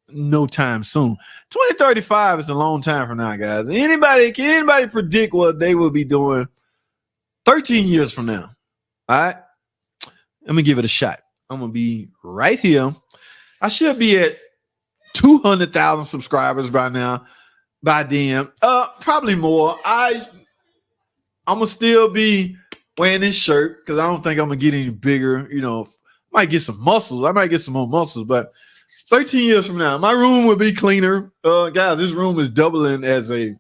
no time soon. 2035 is a long time from now, guys. Can anybody predict what they will be doing 13 years from now? All right. Let me give it a shot. I'm going to be right here. I should be at 200,000 subscribers by now, by then. Probably more. I'm going to still be wearing this shirt because I don't think I'm going to get any bigger. Might get some muscles. I might get some more muscles, but 13 years from now, my room will be cleaner. Guys, this room is doubling as a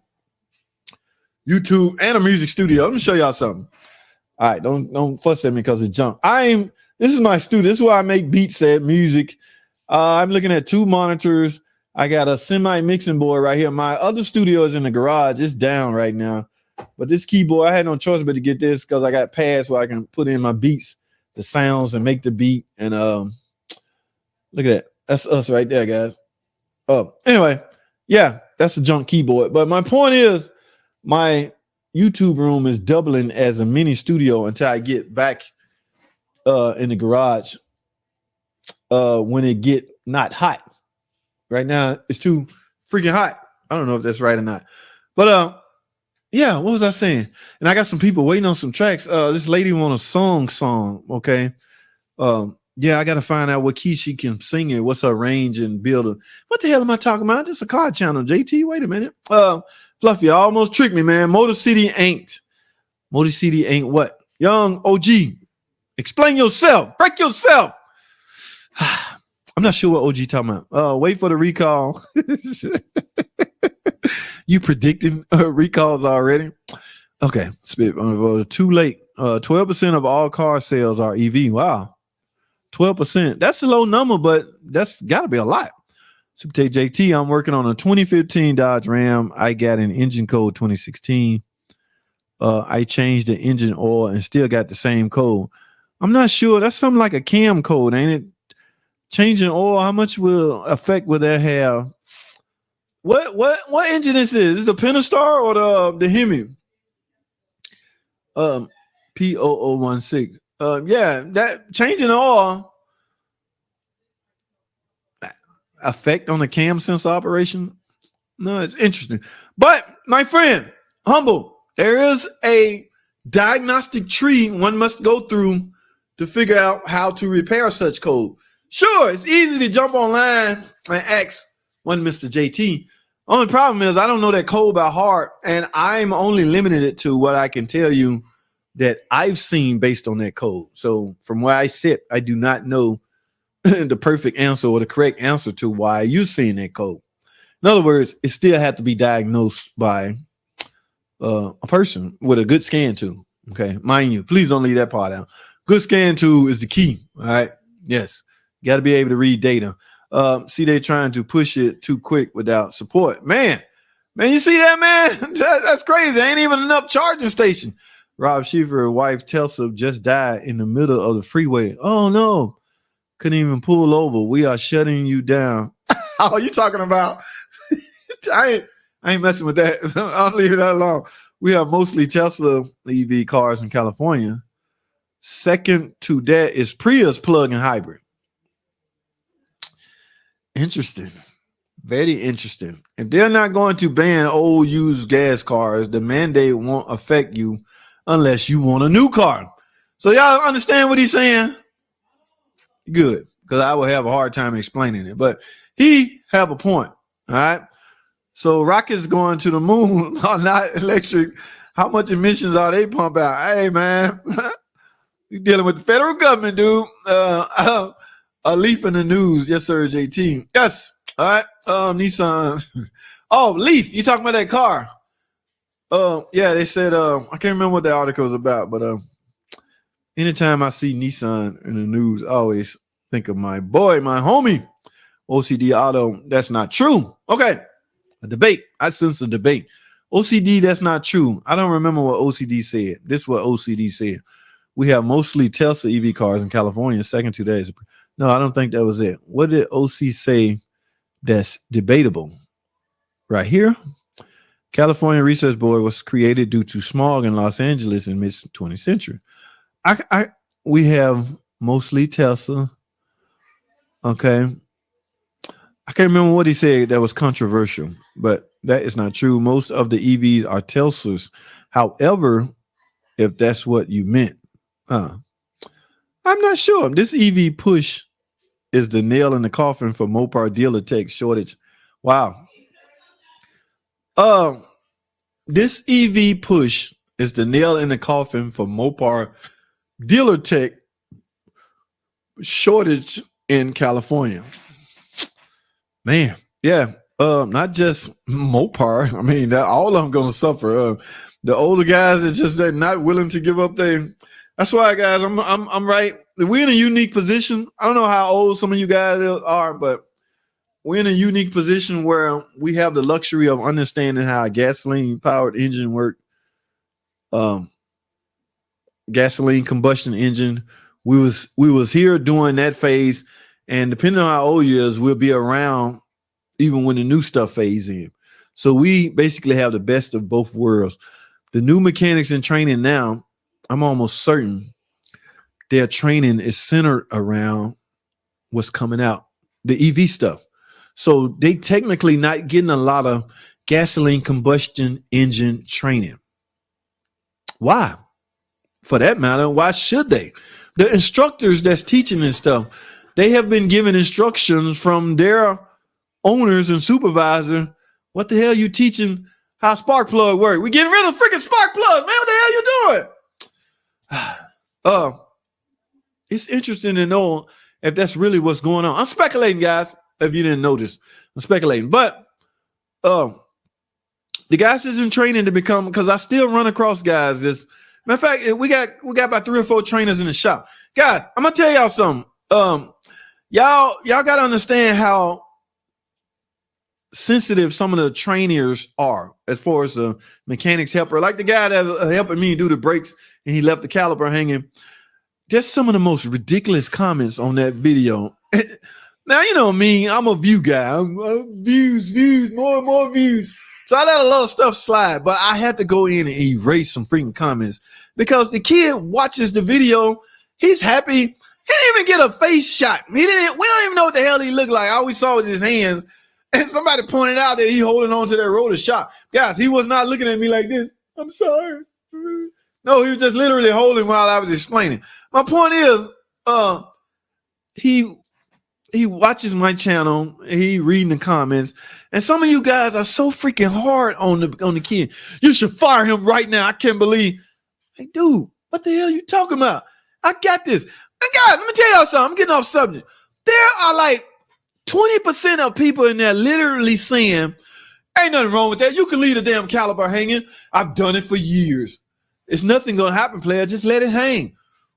YouTube and a music studio. Let me show y'all something. All right, don't fuss at me because it's junk. This is my studio. This is where I make beats at, music. I'm looking at 2 monitors. I got a semi-mixing board right here. My other studio is in the garage. It's down right now. But this keyboard, I had no choice but to get this because I got pads where I can put in my beats, the sounds, and make the beat. And look at that. That's us right there, guys. Anyway, yeah, that's a junk keyboard. But my point is, my YouTube room is doubling as a mini studio until I get back in the garage when it get not hot. Right now, it's too freaking hot. I don't know if that's right or not. But yeah, what was I saying? And I got some people waiting on some tracks. This lady want a song, okay? Yeah, I got to find out what key she can sing in. What's her range and build. What the hell am I talking about? This is a car channel, JT. Wait a minute. Fluffy, almost tricked me, man. Motor City ain't what? Young OG, explain yourself. Break yourself. I'm not sure what OG talking about. Wait for the recall. You predicting recalls already? Okay, spit. Too late. 12% of all car sales are EV. Wow. 12%. That's a low number, but that's got to be a lot. Super Take JT, I'm working on a 2015 Dodge Ram. I got an engine code 2016. I changed the engine oil and still got the same code. I'm not sure. That's something like a cam code, ain't it? Changing oil, how much will effect will that have? What engine this is? Is it the Pentastar or the Hemi? P0016. Yeah, that changing oil effect on the cam sensor operation. No, it's interesting. But my friend, humble, there is a diagnostic tree one must go through to figure out how to repair such code. Sure, it's easy to jump online and ask one Mr. JT. Only problem is I don't know that code by heart, and I'm only limited it to what I can tell you that I've seen based on that code. So from where I sit, I do not know the perfect answer or the correct answer to why you're seeing that code. In other words, it still had to be diagnosed by a person with a good scan tool. Okay, mind you, please don't leave that part out. Good scan tool is the key. All right. Yes, you got to be able to read data. See, they're trying to push it too quick without support. Man, you see that, man? That's crazy. There ain't even enough charging station. Rob Schiefer, wife Telsa, just died in the middle of the freeway. Oh no, couldn't even pull over. We are shutting you down. Oh, you talking about? I ain't messing with that. I'll leave that alone. We have mostly Tesla EV cars in California. Second to that is Prius plug-in hybrid. Interesting. Very interesting. If they're not going to ban old used gas cars, the mandate won't affect you unless you want a new car. So y'all understand what he's saying? Good, because I will have a hard time explaining it. But he have a point. All right. So rockets going to the moon are not electric. How much emissions are they pump out? Hey, man, you're dealing with the federal government, dude. A Leaf in the news. Yes, sir, JT. Yes. All right. Nissan. Oh, Leaf. You talking about that car? Yeah, they said, I can't remember what the article was about, but anytime I see Nissan in the news, I always think of my boy, my homie, OCD Auto. That's not true. Okay. A debate. I sense a debate. OCD, that's not true. I don't remember what OCD said. This is what OCD said. We have mostly Tesla EV cars in California. Second to that is, no, I don't think that was it. What did OC say that's debatable? Right here. California Research Board was created due to smog in Los Angeles in mid-20th century. We have mostly Tesla. Okay. I can't remember what he said that was controversial, but that is not true. Most of the EVs are Teslas. However, if that's what you meant, I'm not sure. This EV push is the nail in the coffin for Mopar dealer tech shortage. Wow. This EV push is the nail in the coffin for Mopar dealer tech shortage in California. Man, yeah. Not just Mopar. I mean, all of them gonna suffer. The older guys are just not willing to give up their. That's why, guys, I'm right. We're in a unique position. I don't know how old some of you guys are, but we're in a unique position where we have the luxury of understanding how a gasoline-powered engine works. Gasoline combustion engine. We was here during that phase. And depending on how old you is, we'll be around even when the new stuff fades in. So we basically have the best of both worlds. The new mechanics in training now, I'm almost certain their training is centered around what's coming out, the EV stuff. So they technically not getting a lot of gasoline combustion engine training. Why? For that matter, why should they? The instructors that's teaching this stuff, they have been given instructions from their owners and supervisor. What the hell you teaching how spark plug work? We're getting rid of freaking spark plugs, man. What the hell you doing? It's interesting to know if that's really what's going on. I'm speculating, guys, if you didn't notice. I'm speculating. But the guys is in training to become, because I still run across guys. Matter of fact, we got about 3 or 4 trainers in the shop. Guys, I'm gonna tell y'all something. Y'all gotta understand how sensitive some of the trainers are as far as the mechanics helper, like the guy that helping me do the brakes and he left the caliper hanging. Just some of the most ridiculous comments on that video. Now, you know me, I'm a view guy. Views, more and more views. So I let a lot of stuff slide, but I had to go in and erase some freaking comments because the kid watches the video. He's happy. He didn't even get a face shot. We don't even know what the hell he looked like. All we saw was his hands. And somebody pointed out that he holding on to that rotor shop. Guys, he was not looking at me like this. I'm sorry. No, he was just literally holding while I was explaining. My point is, he watches my channel, he reading the comments, and some of you guys are so freaking hard on the kid. You should fire him right now. I can't believe. Hey, dude, what the hell are you talking about? I got this. And guys, let me tell y'all something. I'm getting off subject. There are like 20% of people in there literally saying, ain't nothing wrong with that. You can leave the damn caliper hanging. I've done it for years. It's nothing going to happen, player. Just let it hang.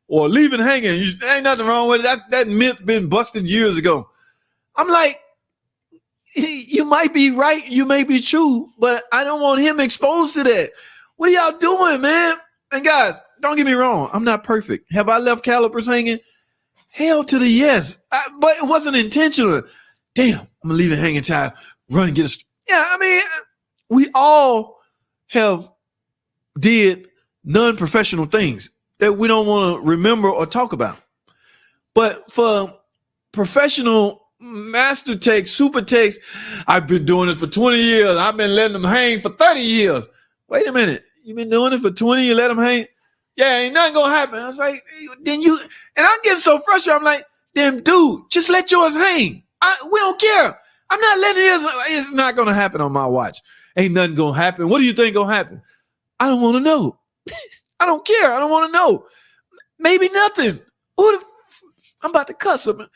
Or leave it hanging. Ain't nothing wrong with it. That myth been busted years ago. I'm like, you might be right. You may be true. But I don't want him exposed to that. What are y'all doing, man? And guys, don't get me wrong. I'm not perfect. Have I left calipers hanging? Hell to the yes. But it wasn't intentional. Damn, I'm going to leave it hanging tight. Run and get a... Yeah, I mean, we all have did non-professional things that we don't want to remember or talk about. But for professional master techs, super techs, I've been doing this for 20 years. I've been letting them hang for 30 years. Wait a minute. You've been doing it for 20, you let them hang? Yeah, ain't nothing going to happen. I was like, then you... And I'm getting so frustrated. I'm like, damn, dude, just let yours hang. We don't care. I'm not letting his... It's not going to happen on my watch. Ain't nothing going to happen. What do you think going to happen? I don't want to know. I don't care. I don't want to know. Maybe nothing. I'm about to cuss them.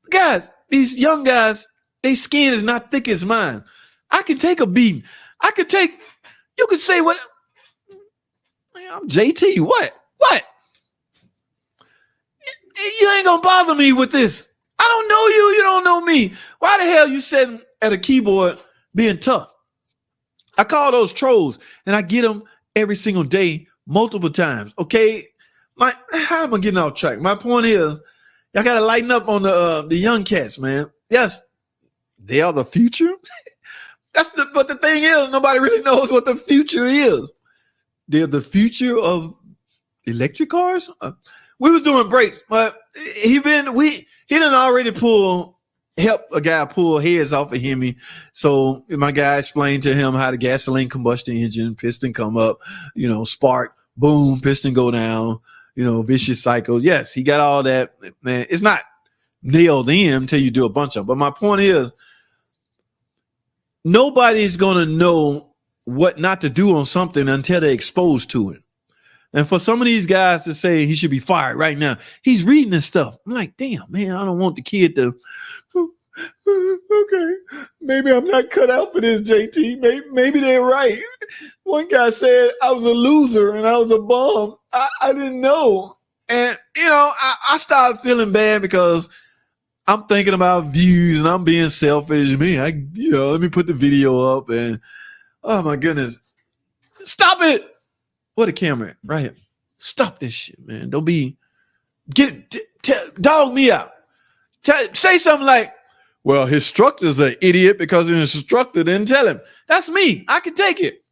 Guys, these young guys, their skin is not thick as mine. I can take a beating. You could say what? I'm JT. What? You ain't going to bother me with this. I don't know you. You don't know me. Why the hell you sitting at a keyboard being tough? I call those trolls, and I get them every single day, multiple times. Okay, how am I getting off track? My point is, y'all got to lighten up on the young cats, man. Yes, they are the future. But the thing is, nobody really knows what the future is. They're the future of electric cars. We was doing brakes, but he done already help a guy pull heads off of Hemi. So my guy explained to him how the gasoline combustion engine, piston come up, spark, boom, piston go down, vicious cycles. Yes, he got all that. Man, it's not nailed in until you do a bunch of them. But my point is, nobody's going to know what not to do on something until they're exposed to it. And for some of these guys to say he should be fired right now, he's reading this stuff. I'm like, damn, man, I don't want the kid to... Okay, maybe I'm not cut out for this, JT. Maybe they're right. One guy said I was a loser and I was a bum. I didn't know. And, I started feeling bad because I'm thinking about views and I'm being selfish. Man, let me put the video up and, oh my goodness. Stop it. What a camera right here. Stop this shit, man. Don't be, dog me out. Say something like, well, his instructor's an idiot because his instructor didn't tell him. That's me. I can take it.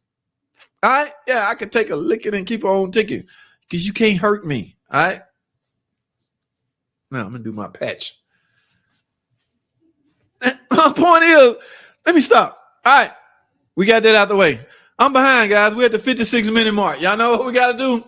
All right? Yeah, I can take a licking and keep on ticking because you can't hurt me. All right? Now I'm going to do my patch. My point is, let me stop. All right. We got that out the way. I'm behind, guys. We're at the 56-minute mark. Y'all know what we got to do?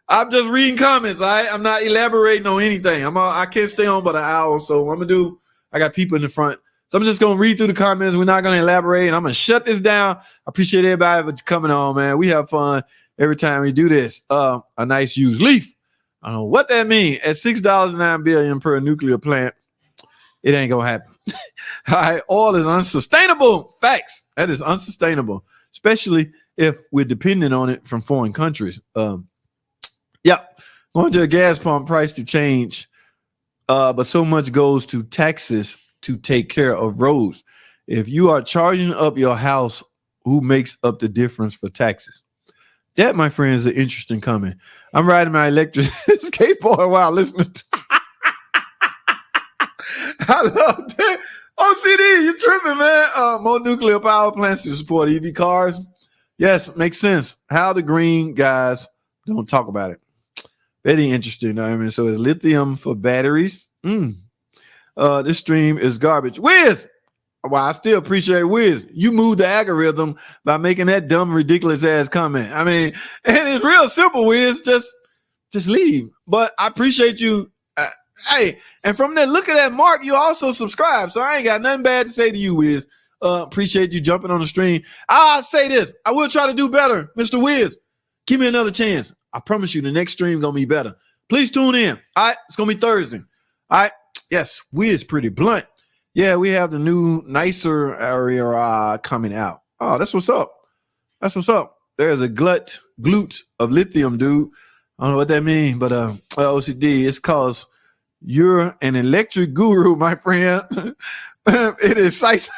I'm just reading comments, all right? I'm not elaborating on anything. I can't stay on but an hour, so I'm going to do, I got people in the front. So I'm just going to read through the comments. We're not going to elaborate, and I'm going to shut this down. I appreciate everybody for coming on, man. We have fun every time we do this. A nice used leaf. I don't know what that means. At $6.09 billion per nuclear plant, it ain't going to happen. All right, oil is unsustainable. Facts. That is unsustainable, especially if we're dependent on it from foreign countries. Yeah, going to a gas pump price to change, but so much goes to taxes to take care of roads. If you are charging up your house, who makes up the difference for taxes? That, my friend, is an interesting comment. I'm riding my electric skateboard while listening to I love that. OCD, you tripping, man. More nuclear power plants to support EV cars. Yes, makes sense. How the green guys don't talk about it. Very interesting. I mean, so it's lithium for batteries. This stream is garbage. Wiz! Well, I still appreciate Wiz. You moved the algorithm by making that dumb, ridiculous ass comment. I mean, and it's real simple, Wiz. Just leave. But I appreciate you. Hey, and from that look at that mark, you also subscribe. So I ain't got nothing bad to say to you, Wiz. Appreciate you jumping on the stream. I'll say this. I will try to do better, Mr. Wiz. Give me another chance. I promise you the next stream going to be better. Please tune in. All right. It's going to be Thursday. All right. Yes. Wiz pretty blunt. Yeah, we have the new, nicer area coming out. Oh, that's what's up. That's what's up. There's a glute of lithium, dude. I don't know what that means, but OCD, it's cause you're an electric guru, my friend. It excites.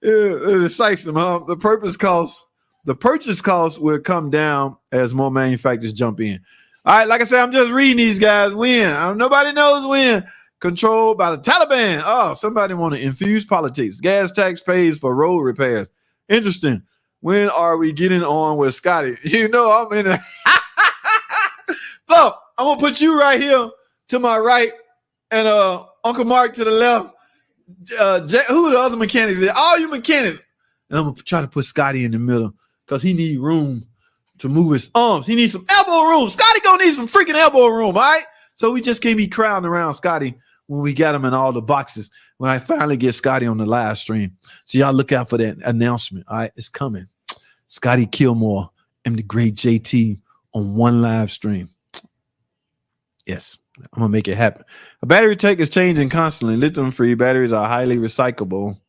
It excites them. The purchase cost will come down as more manufacturers jump in. All right, like I said, I'm just reading these guys. When nobody knows when. Controlled by the Taliban. Oh, somebody want to infuse politics. Gas tax pays for road repairs. Interesting. When are we getting on with Scotty? You know, I'm in a Look, I'm gonna put you right here to my right, and Uncle Mark to the left. Who are the other mechanics there? All you mechanics. And I'm gonna try to put Scotty in the middle because he need room to move his arms. He needs some elbow room. Scotty gonna need some freaking elbow room, all right? So we just can't be crowding around Scotty when we got him in all the boxes. When I finally get Scotty on the live stream. So y'all look out for that announcement. All right, it's coming. Scotty Kilmore and the great JT on one live stream. Yes, I'm going to make it happen. A battery tech is changing constantly. Lithium-free batteries are highly recyclable.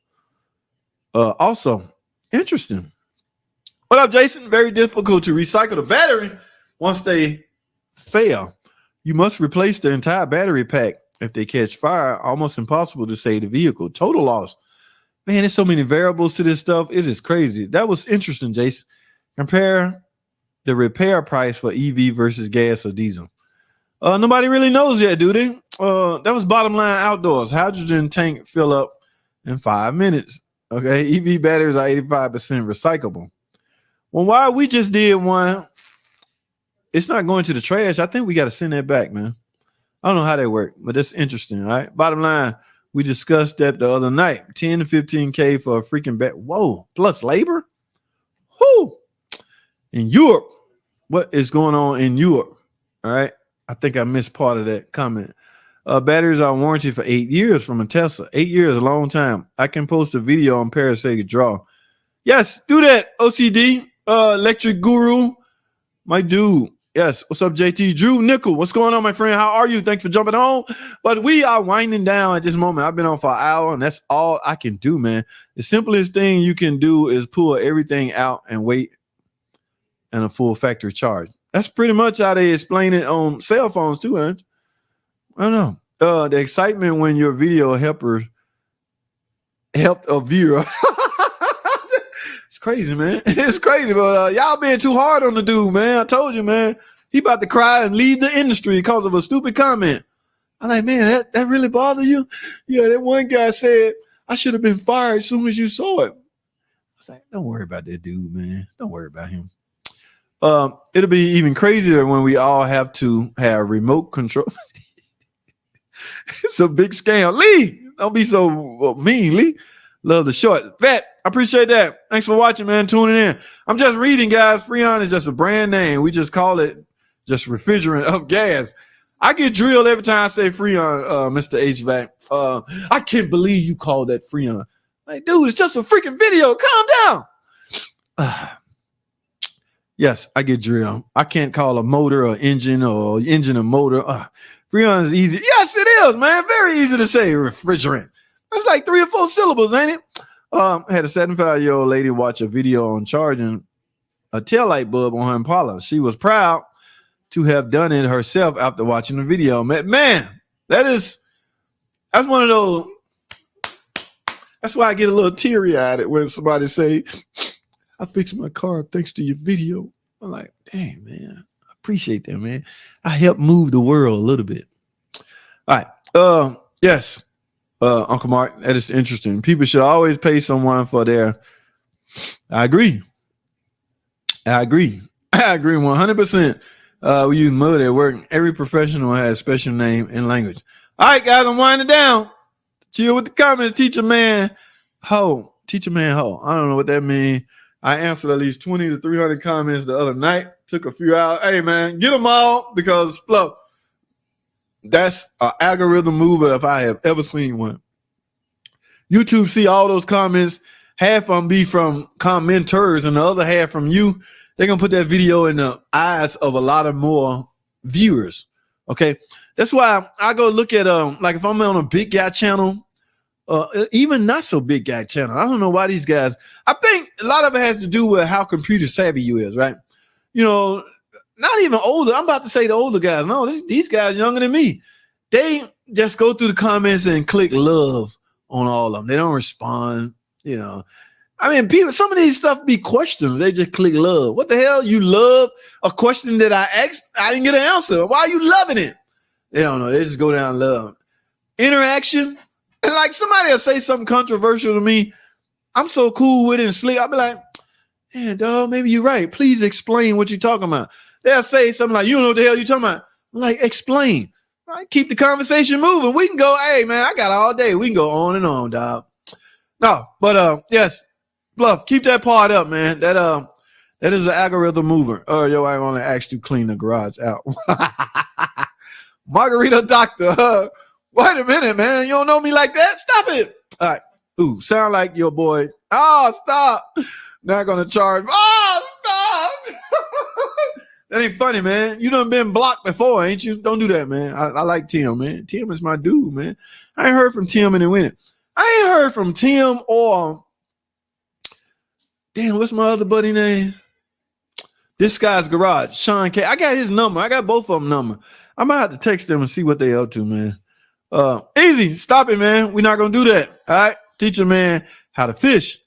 Also, interesting. What up, Jason? Very difficult to recycle the battery once they fail. You must replace the entire battery pack. If they catch fire, almost impossible to save the vehicle. Total loss. Man, there's so many variables to this stuff. It is crazy. That was interesting, Jason. Compare the repair price for EV versus gas or diesel. Nobody really knows yet, do they? That was Bottom Line Outdoors. Hydrogen tank fill up in 5 minutes. Okay, EV batteries are 85% recyclable. Well, why we just did one, it's not going to the trash. I think we got to send that back, man. I don't know how they work, but that's interesting, all right? Bottom line, we discussed that the other night. 10 to 15K for a freaking bat. Whoa, plus labor? Whoo! In Europe, what is going on in Europe? All right? I think I missed part of that comment. Batteries are warranted for 8 years from a Tesla. 8 years, a long time. I can post a video on Parasailing Draw. Yes, do that, OCD. Electric Guru, my dude. Yes, what's up, JT? Drew Nickel, what's going on, my friend? How are you? Thanks for jumping on. But we are winding down at this moment. I've been on for an hour, and that's all I can do, man. The simplest thing you can do is pull everything out and wait in a full factory charge. That's pretty much how they explain it on cell phones, too, man. I don't know. The excitement when your video helper helped a viewer. It's crazy, man. It's crazy, but y'all being too hard on the dude, man. I told you, man. He about to cry and leave the industry because of a stupid comment. I'm like, man, that really bothered you? Yeah, that one guy said, I should have been fired as soon as you saw it. I was like, don't worry about that dude, man. Don't worry about him. It'll be even crazier when we all have to have remote control. It's a big scam. Lee, don't be so mean, Lee. Love the short. Fat, I appreciate that. Thanks for watching, man. Tuning in. I'm just reading, guys. Freon is just a brand name. We just call it just refrigerant of gas. I get drilled every time I say Freon, Mr. HVAC. I can't believe you called that Freon. Like, dude, it's just a freaking video. Calm down. Yes, I get drilled. I can't call a motor or engine or engine or motor. Freon is easy. Yes, it is, man. Very easy to say refrigerant. That's like 3 or 4 syllables, ain't it? I had a 75-year-old lady watch a video on charging a taillight bulb on her Impala. She was proud to have done it herself after watching the video. Man, that's one of those. That's why I get a little teary-eyed when somebody say, I fixed my car thanks to your video. I'm like, dang, man. I appreciate that, man. I help move the world a little bit. All right. Yes. Uncle Mark, that is interesting. People should always pay someone for their. I agree. I agree 100%. We use mud at work. Every professional has a special name and language. All right, guys, I'm winding down. Chill with the comments. Teacher man ho. I don't know what that means. I answered at least 20 to 300 comments the other night. Took a few hours. Hey, man, get them all because, look, that's an algorithm mover if I have ever seen one. YouTube see all those comments. Half of them be from commenters and the other half from you. They're going to put that video in the eyes of a lot of more viewers. Okay. That's why I go look at, like if I'm on a big guy channel, even not so big guy channel. I don't know why these guys, I think a lot of it has to do with how computer savvy you is, right? You know, not even older. I'm about to say the older guys. No, these guys younger than me. They just go through the comments and click love on all of them. They don't respond, you know. I mean, people, some of these stuff be questions. They just click love. What the hell? You love a question that I asked? I didn't get an answer. Why are you loving it? They don't know. They just go down love. Interaction. And like somebody will say something controversial to me. I'm so cool with it and slick. I'll be like, man, dog, maybe you're right. Please explain what you're talking about. They'll say something like, you don't know what the hell you're talking about. I'm like, explain. All right, keep the conversation moving. We can go, hey, man, I got all day. We can go on and on, dog. No, but yes, Bluff, keep that part up, man. That is an algorithm mover. Oh, yo, I only asked you to clean the garage out. Margarita Doctor. Wait a minute, man. You don't know me like that? Stop it. All right. Ooh, sound like your boy. Oh, stop. Not going to charge. Oh, stop. That ain't funny, man. You done been blocked before, ain't you? Don't do that, man. I like Tim, man. Tim is my dude, man. I ain't heard from Tim in a minute. I ain't heard from Tim or, damn, what's my other buddy name? This guy's garage, Sean K. I got his number. I got both of them number. I might have to text them and see what they up to, man. Easy. Stop it, man. We're not going to do that. All right. Teach a man how to fish.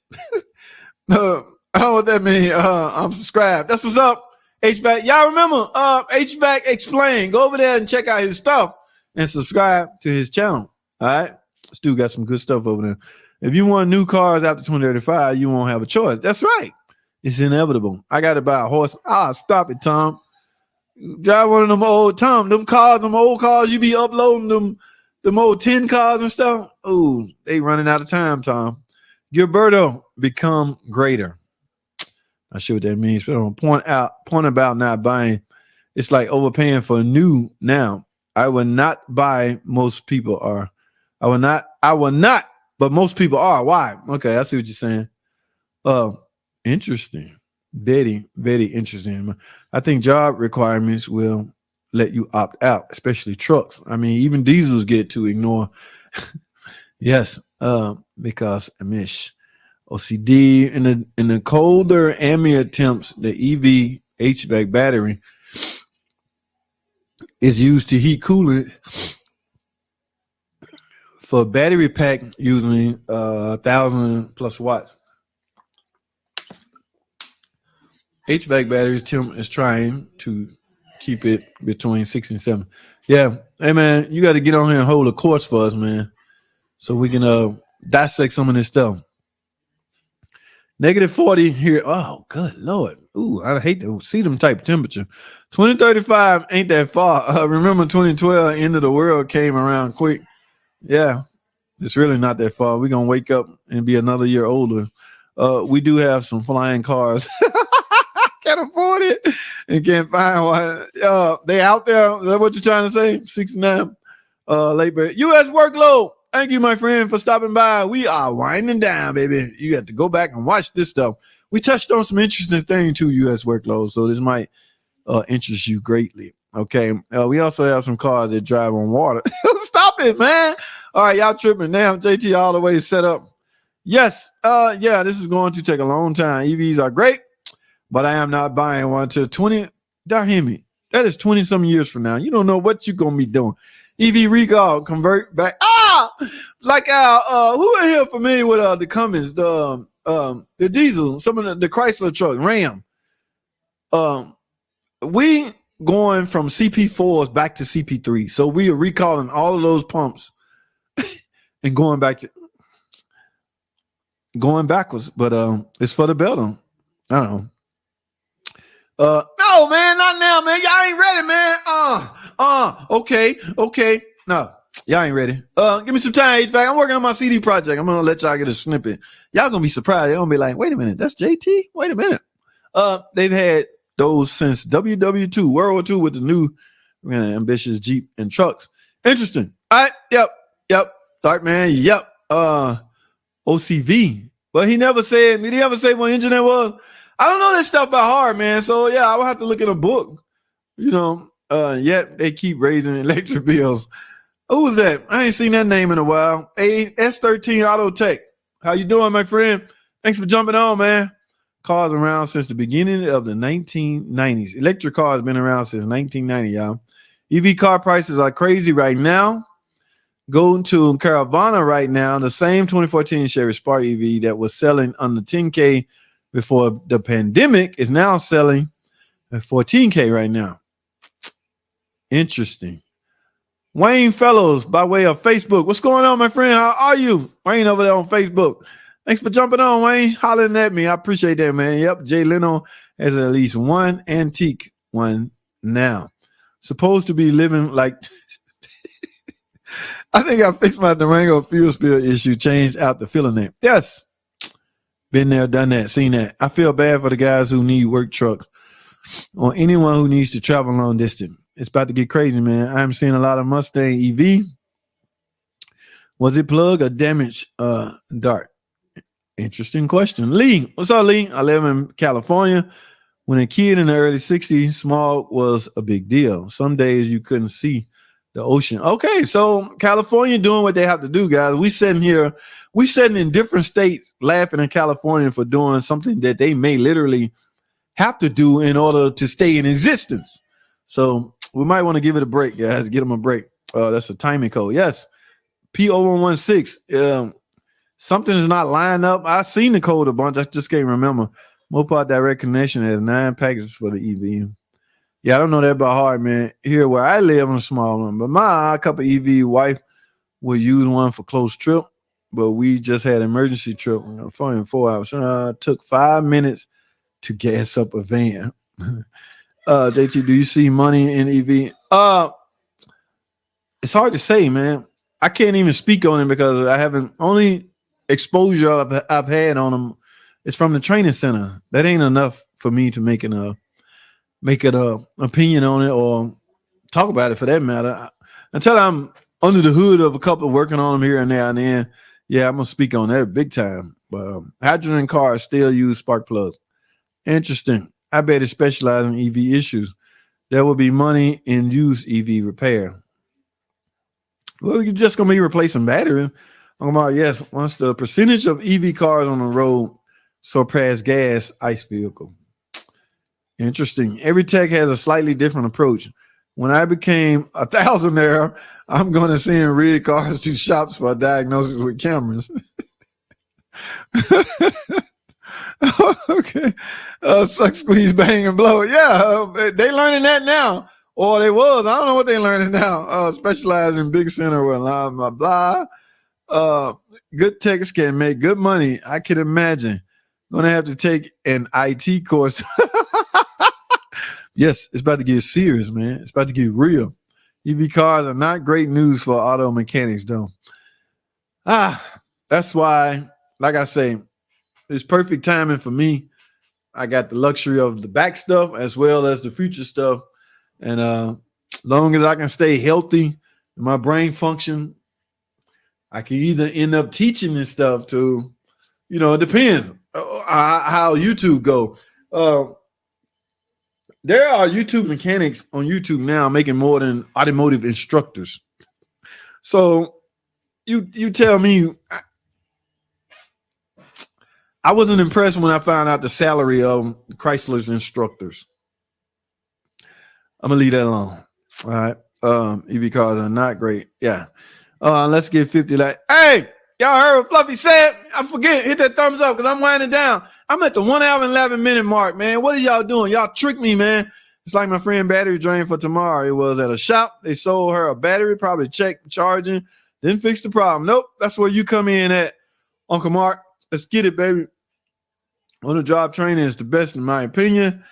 I don't know what that means. I'm subscribed. That's what's up. HVAC. Y'all remember HVAC Explain. Go over there and check out his stuff and subscribe to his channel. All right. Stu got some good stuff over there. If you want new cars after 2035, you won't have a choice. That's right. It's inevitable. I got to buy a horse. Stop it, Tom. Drive one of them old Tom. Them cars, them old cars, you be uploading them old 10 cars and stuff. Oh, they running out of time, Tom. Gilberto, become greater. Not sure what that means, but point about not buying. It's like overpaying for new now. I will not buy. Most people are. I will not, but most people are. Why? Okay, I see what you're saying. Interesting. Very, very interesting. I think job requirements will let you opt out, especially trucks. I mean, even diesels get to ignore. Yes, because amish. OCD in the colder ambient temps, the EV HVAC battery is used to heat coolant for a battery pack using 1,000 plus watts. HVAC batteries, Tim is trying to keep it between 6 and 7. Yeah, hey man, you got to get on here and hold a course for us, man, so we can dissect some of this stuff. -40 here. Oh, good Lord. Ooh, I hate to see them type of temperature. 2035 ain't that far. Remember 2012, end of the world came around quick. Yeah, it's really not that far. We're going to wake up and be another year older. We do have some flying cars. Can't afford it and can't find one. They out there. Is that what you're trying to say? 69 labor. U.S. workload. Thank you, my friend, for stopping by. We are winding down, baby. You have to go back and watch this stuff. We touched on some interesting things too, U.S. workload, so this might interest you greatly. Okay. We also have some cars that drive on water. Stop it, man. All right, y'all tripping now. JT all the way set up. Yes. Yeah, this is going to take a long time. EVs are great, but I am not buying one until 20. Don't hear me. That is 20 some years from now. You don't know what you're going to be doing. EV recall, convert back. Like who in here familiar with the Cummins, the diesel, some of the Chrysler truck, Ram. We going from CP4s back to CP3. So we are recalling all of those pumps and going backwards. But it's for the belt. I don't know. No, man, not now, man. Y'all ain't ready, man. Okay. No, y'all ain't ready. Give me some time, HVAC. I'm working on my CD project. I'm gonna let y'all get a snippet. Y'all gonna be surprised. Y'all gonna be like, wait a minute, that's JT? Wait a minute. They've had those since WW2, World War II, with the new ambitious Jeep and trucks. Interesting. All right, yep. Dark man, yep. OCV. But did he ever say what engine that was? I don't know this stuff by heart, man. So yeah, I would have to look in a book. Yet they keep raising electric bills. Who was that? I ain't seen that name in a while. S13 Auto Tech. How you doing, my friend? Thanks for jumping on, man. Cars around since the beginning of the 1990s. Electric cars been around since 1990, y'all. EV car prices are crazy right now. Going to Caravana right now, the same 2014 Chevy Spark EV that was selling under 10K before the pandemic is now selling at 14K right now. Interesting. Wayne Fellows by way of Facebook. What's going on, my friend? How are you? Wayne over there on Facebook. Thanks for jumping on, Wayne. Hollering at me. I appreciate that, man. Yep, Jay Leno has at least one antique one now. Supposed to be living like... I think I fixed my Durango fuel spill issue, changed out the filler name. Yes. Been there, done that, seen that. I feel bad for the guys who need work trucks or anyone who needs to travel long distance. It's about to get crazy, man. I'm seeing a lot of Mustang EV. Was it plug or damaged dart? Interesting question. Lee, what's up, Lee? I live in California. When a kid in the early 60s, smog was a big deal. Some days you couldn't see the ocean. Okay, so California doing what they have to do, guys. We sitting in different states laughing in California for doing something that they may literally have to do in order to stay in existence. So we might want to give it a break, guys. Get them a break. That's a timing code. Yes, P0116. Something is not lining up. I've seen the code a bunch. I just can't remember. Mopar Direct Connection has 9 packages for the EV. Yeah, I don't know that by heart, man. Here where I live, in a small one. But my couple EV wife would use one for close trip. But we just had an emergency trip. For 4 hours. Took 5 minutes to gas up a van. JT, do you see money in EV? It's hard to say, man. I can't even speak on it because I haven't. Only exposure I've had on them is from the training center. That ain't enough for me to make an opinion on it or talk about it for that matter. Until I'm under the hood of a couple working on them here and there and then, yeah, I'm gonna speak on that big time. But hydrogen cars still use spark plugs. Interesting. I bet it specializes in EV issues. There will be money in used EV repair. Well, you're just gonna be replacing batteries. Yes, once the percentage of EV cars on the road surpass gas ICE vehicle. Interesting. Every tech has a slightly different approach. When I became a thousandaire, I'm going to send red cars to shops for diagnosis with cameras. Okay. Suck, squeeze, bang, and blow. Yeah, they learning that now. Or they was. I don't know what they learning now. Specialize in big center with blah, blah, blah. Good techs can make good money. I can imagine. Going to have to take an IT course. Yes, it's about to get serious, man. It's about to get real. EV cars are not great news for auto mechanics, though. That's why, like I say, it's perfect timing for me. I got the luxury of the back stuff as well as the future stuff. And long as I can stay healthy, my brain function, I can either end up teaching this stuff to, it depends how YouTube go. There are YouTube mechanics on YouTube now making more than automotive instructors. So you tell me, I wasn't impressed when I found out the salary of Chrysler's instructors. I'm gonna leave that alone. All right. EV cars are not great. Yeah. Let's get 50 like, hey, y'all heard what Fluffy said? I forget, hit that thumbs up because I'm winding down. I'm at the 1 hour and 11 minute mark, man. What are y'all doing? Y'all tricked me, man. It's like my friend battery drain for tomorrow. It was at a shop. They sold her a battery, probably checked charging, didn't fix the problem. Nope, that's where you come in at, Uncle Mark. Let's get it, baby. On the job training is the best in my opinion.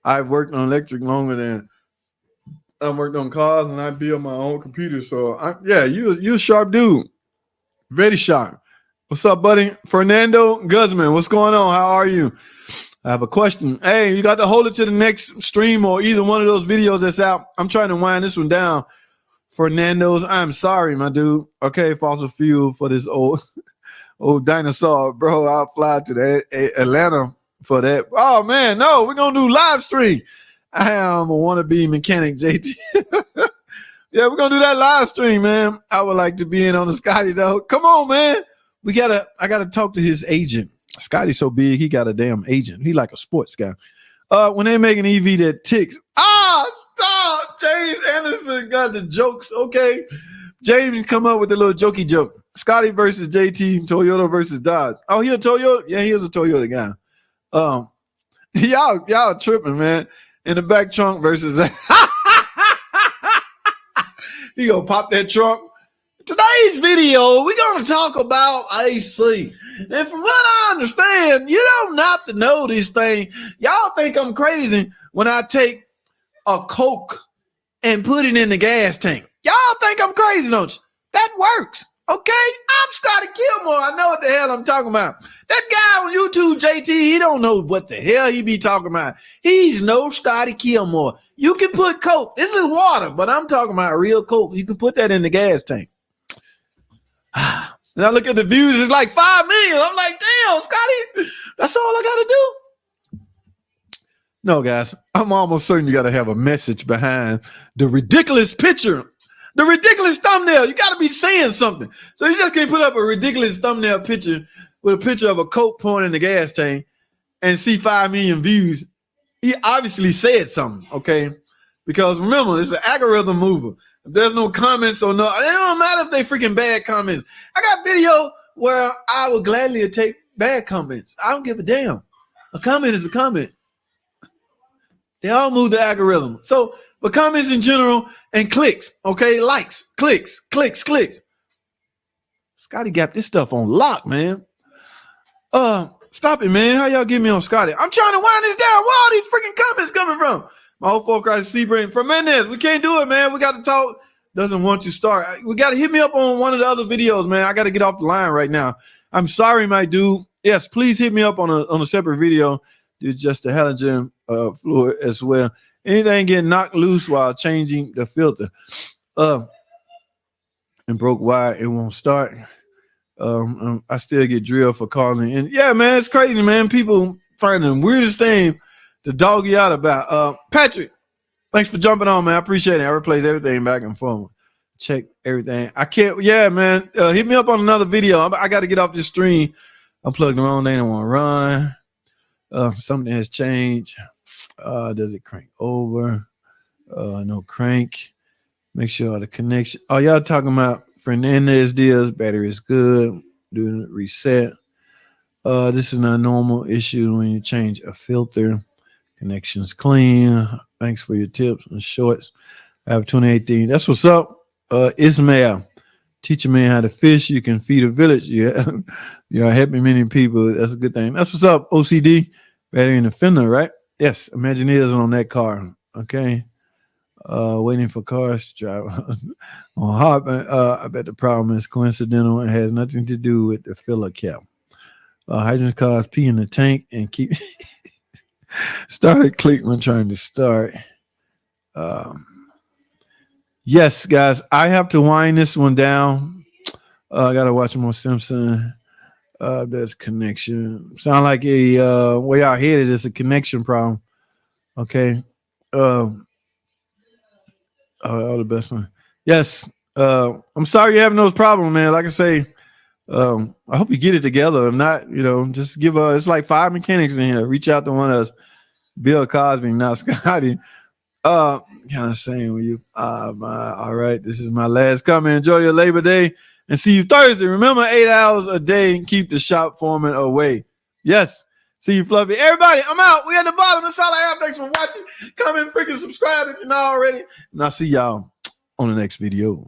I've worked on electric longer than I worked on cars, and I build my own computer. So, you a sharp dude. Very sharp. What's up, buddy? Fernando Guzman, what's going on? How are you? I have a question. Hey, you got to hold it to the next stream or either one of those videos that's out. I'm trying to wind this one down. Fernando's, I'm sorry, my dude. Okay, fossil fuel for this old dinosaur. Bro, I'll fly to Atlanta for that. Oh, man, no, we're going to do live stream. I am a wannabe mechanic, JT. Yeah, we're going to do that live stream, man. I would like to be in on the Scotty, though. Come on, man. I got to talk to his agent. Scotty's so big, he got a damn agent. He like a sports guy. When they make an EV that ticks. Stop. James Anderson got the jokes. Okay. James come up with a little jokey joke. Scotty versus JT, Toyota versus Dodge. Oh, he a Toyota? Yeah, he is a Toyota guy. Y'all tripping, man. In the back trunk versus that. He gonna pop that trunk. Today's video, we're going to talk about AC. And from what I understand, you don't have to know this thing. Y'all think I'm crazy when I take a Coke and put it in the gas tank. Y'all think I'm crazy, don't you? That works, okay? I'm Scotty Kilmore. I know what the hell I'm talking about. That guy on YouTube, JT, he don't know what the hell he be talking about. He's no Scotty Kilmore. You can put Coke. This is water, but I'm talking about real Coke. You can put that in the gas tank. And I look at the views, it's like 5 million. I'm like, damn, Scotty, that's all I got to do. No, guys, I'm almost certain you got to have a message behind the ridiculous picture, the ridiculous thumbnail. You got to be saying something. So you just can't put up a ridiculous thumbnail picture with a picture of a Coke pouring in the gas tank and see 5 million views. He obviously said something, okay? Because remember, it's an algorithm mover. If there's no comments or no, it don't matter if they freaking bad comments. I got video where I would gladly take bad comments. I don't give a damn. A comment is a comment. They all move the algorithm. So, but comments in general and clicks, okay? Likes, clicks. Scotty got this stuff on lock, man. Stop it, man. How y'all get me on Scotty? I'm trying to wind this down. Where all these freaking comments coming from? My whole folk crisis C-brain from Mendez. We can't do it, man. We got to talk. Doesn't want to start. We got to hit me up on one of the other videos, man. I got to get off the line right now. I'm sorry, my dude. Yes, please hit me up on a separate video. It's just the halogen fluid as well. Anything getting knocked loose while changing the filter and broke wire, it won't start. I still get drilled for calling. And yeah, man, it's crazy, man. People find the weirdest thing to dog you out about. Patrick, thanks for jumping on, man. I appreciate it. I replace everything back and forth. Check everything. I can't. Yeah, man. Hit me up on another video. I got to get off this stream. I'm plugged the wrong thing. I want to run. Something has changed. Does it crank over? No crank. Make sure the connection. Oh, y'all talking about Fernandez deals. Battery is good. Doing a reset. This is not a normal issue when you change a filter. Connection's clean. Thanks for your tips and shorts. I have 2018. That's what's up. Ismail, teach a man how to fish. You can feed a village. Yeah, you're helping many people. That's a good thing. That's what's up. OCD, battery in the fender, right? Yes. Imagineers on that car. Okay. Waiting for cars to drive on hot. I bet the problem is coincidental and has nothing to do with the filler cap. Hydrogen cars pee in the tank and keep. Started click when trying to start. Yes, guys, I have to wind this one down. I gotta watch more Simpson. There's connection. Sound like a way out headed is a connection problem. Okay. All the best one. Yes. I'm sorry you're having those problems, man. Like I say, I hope you get it together. If not, just give it's like 5 mechanics in here. Reach out to one of us. Bill Cosby, not Scotty. Kind of saying with you. All right, this is my last comment. Enjoy your Labor Day and see you Thursday. Remember, 8 hours a day and keep the shop foreman away. Yes. See you, Fluffy. Everybody, I'm out. We at the bottom. That's all I have. Thanks for watching. Comment, freaking subscribe if you're not already. And I'll see y'all on the next video.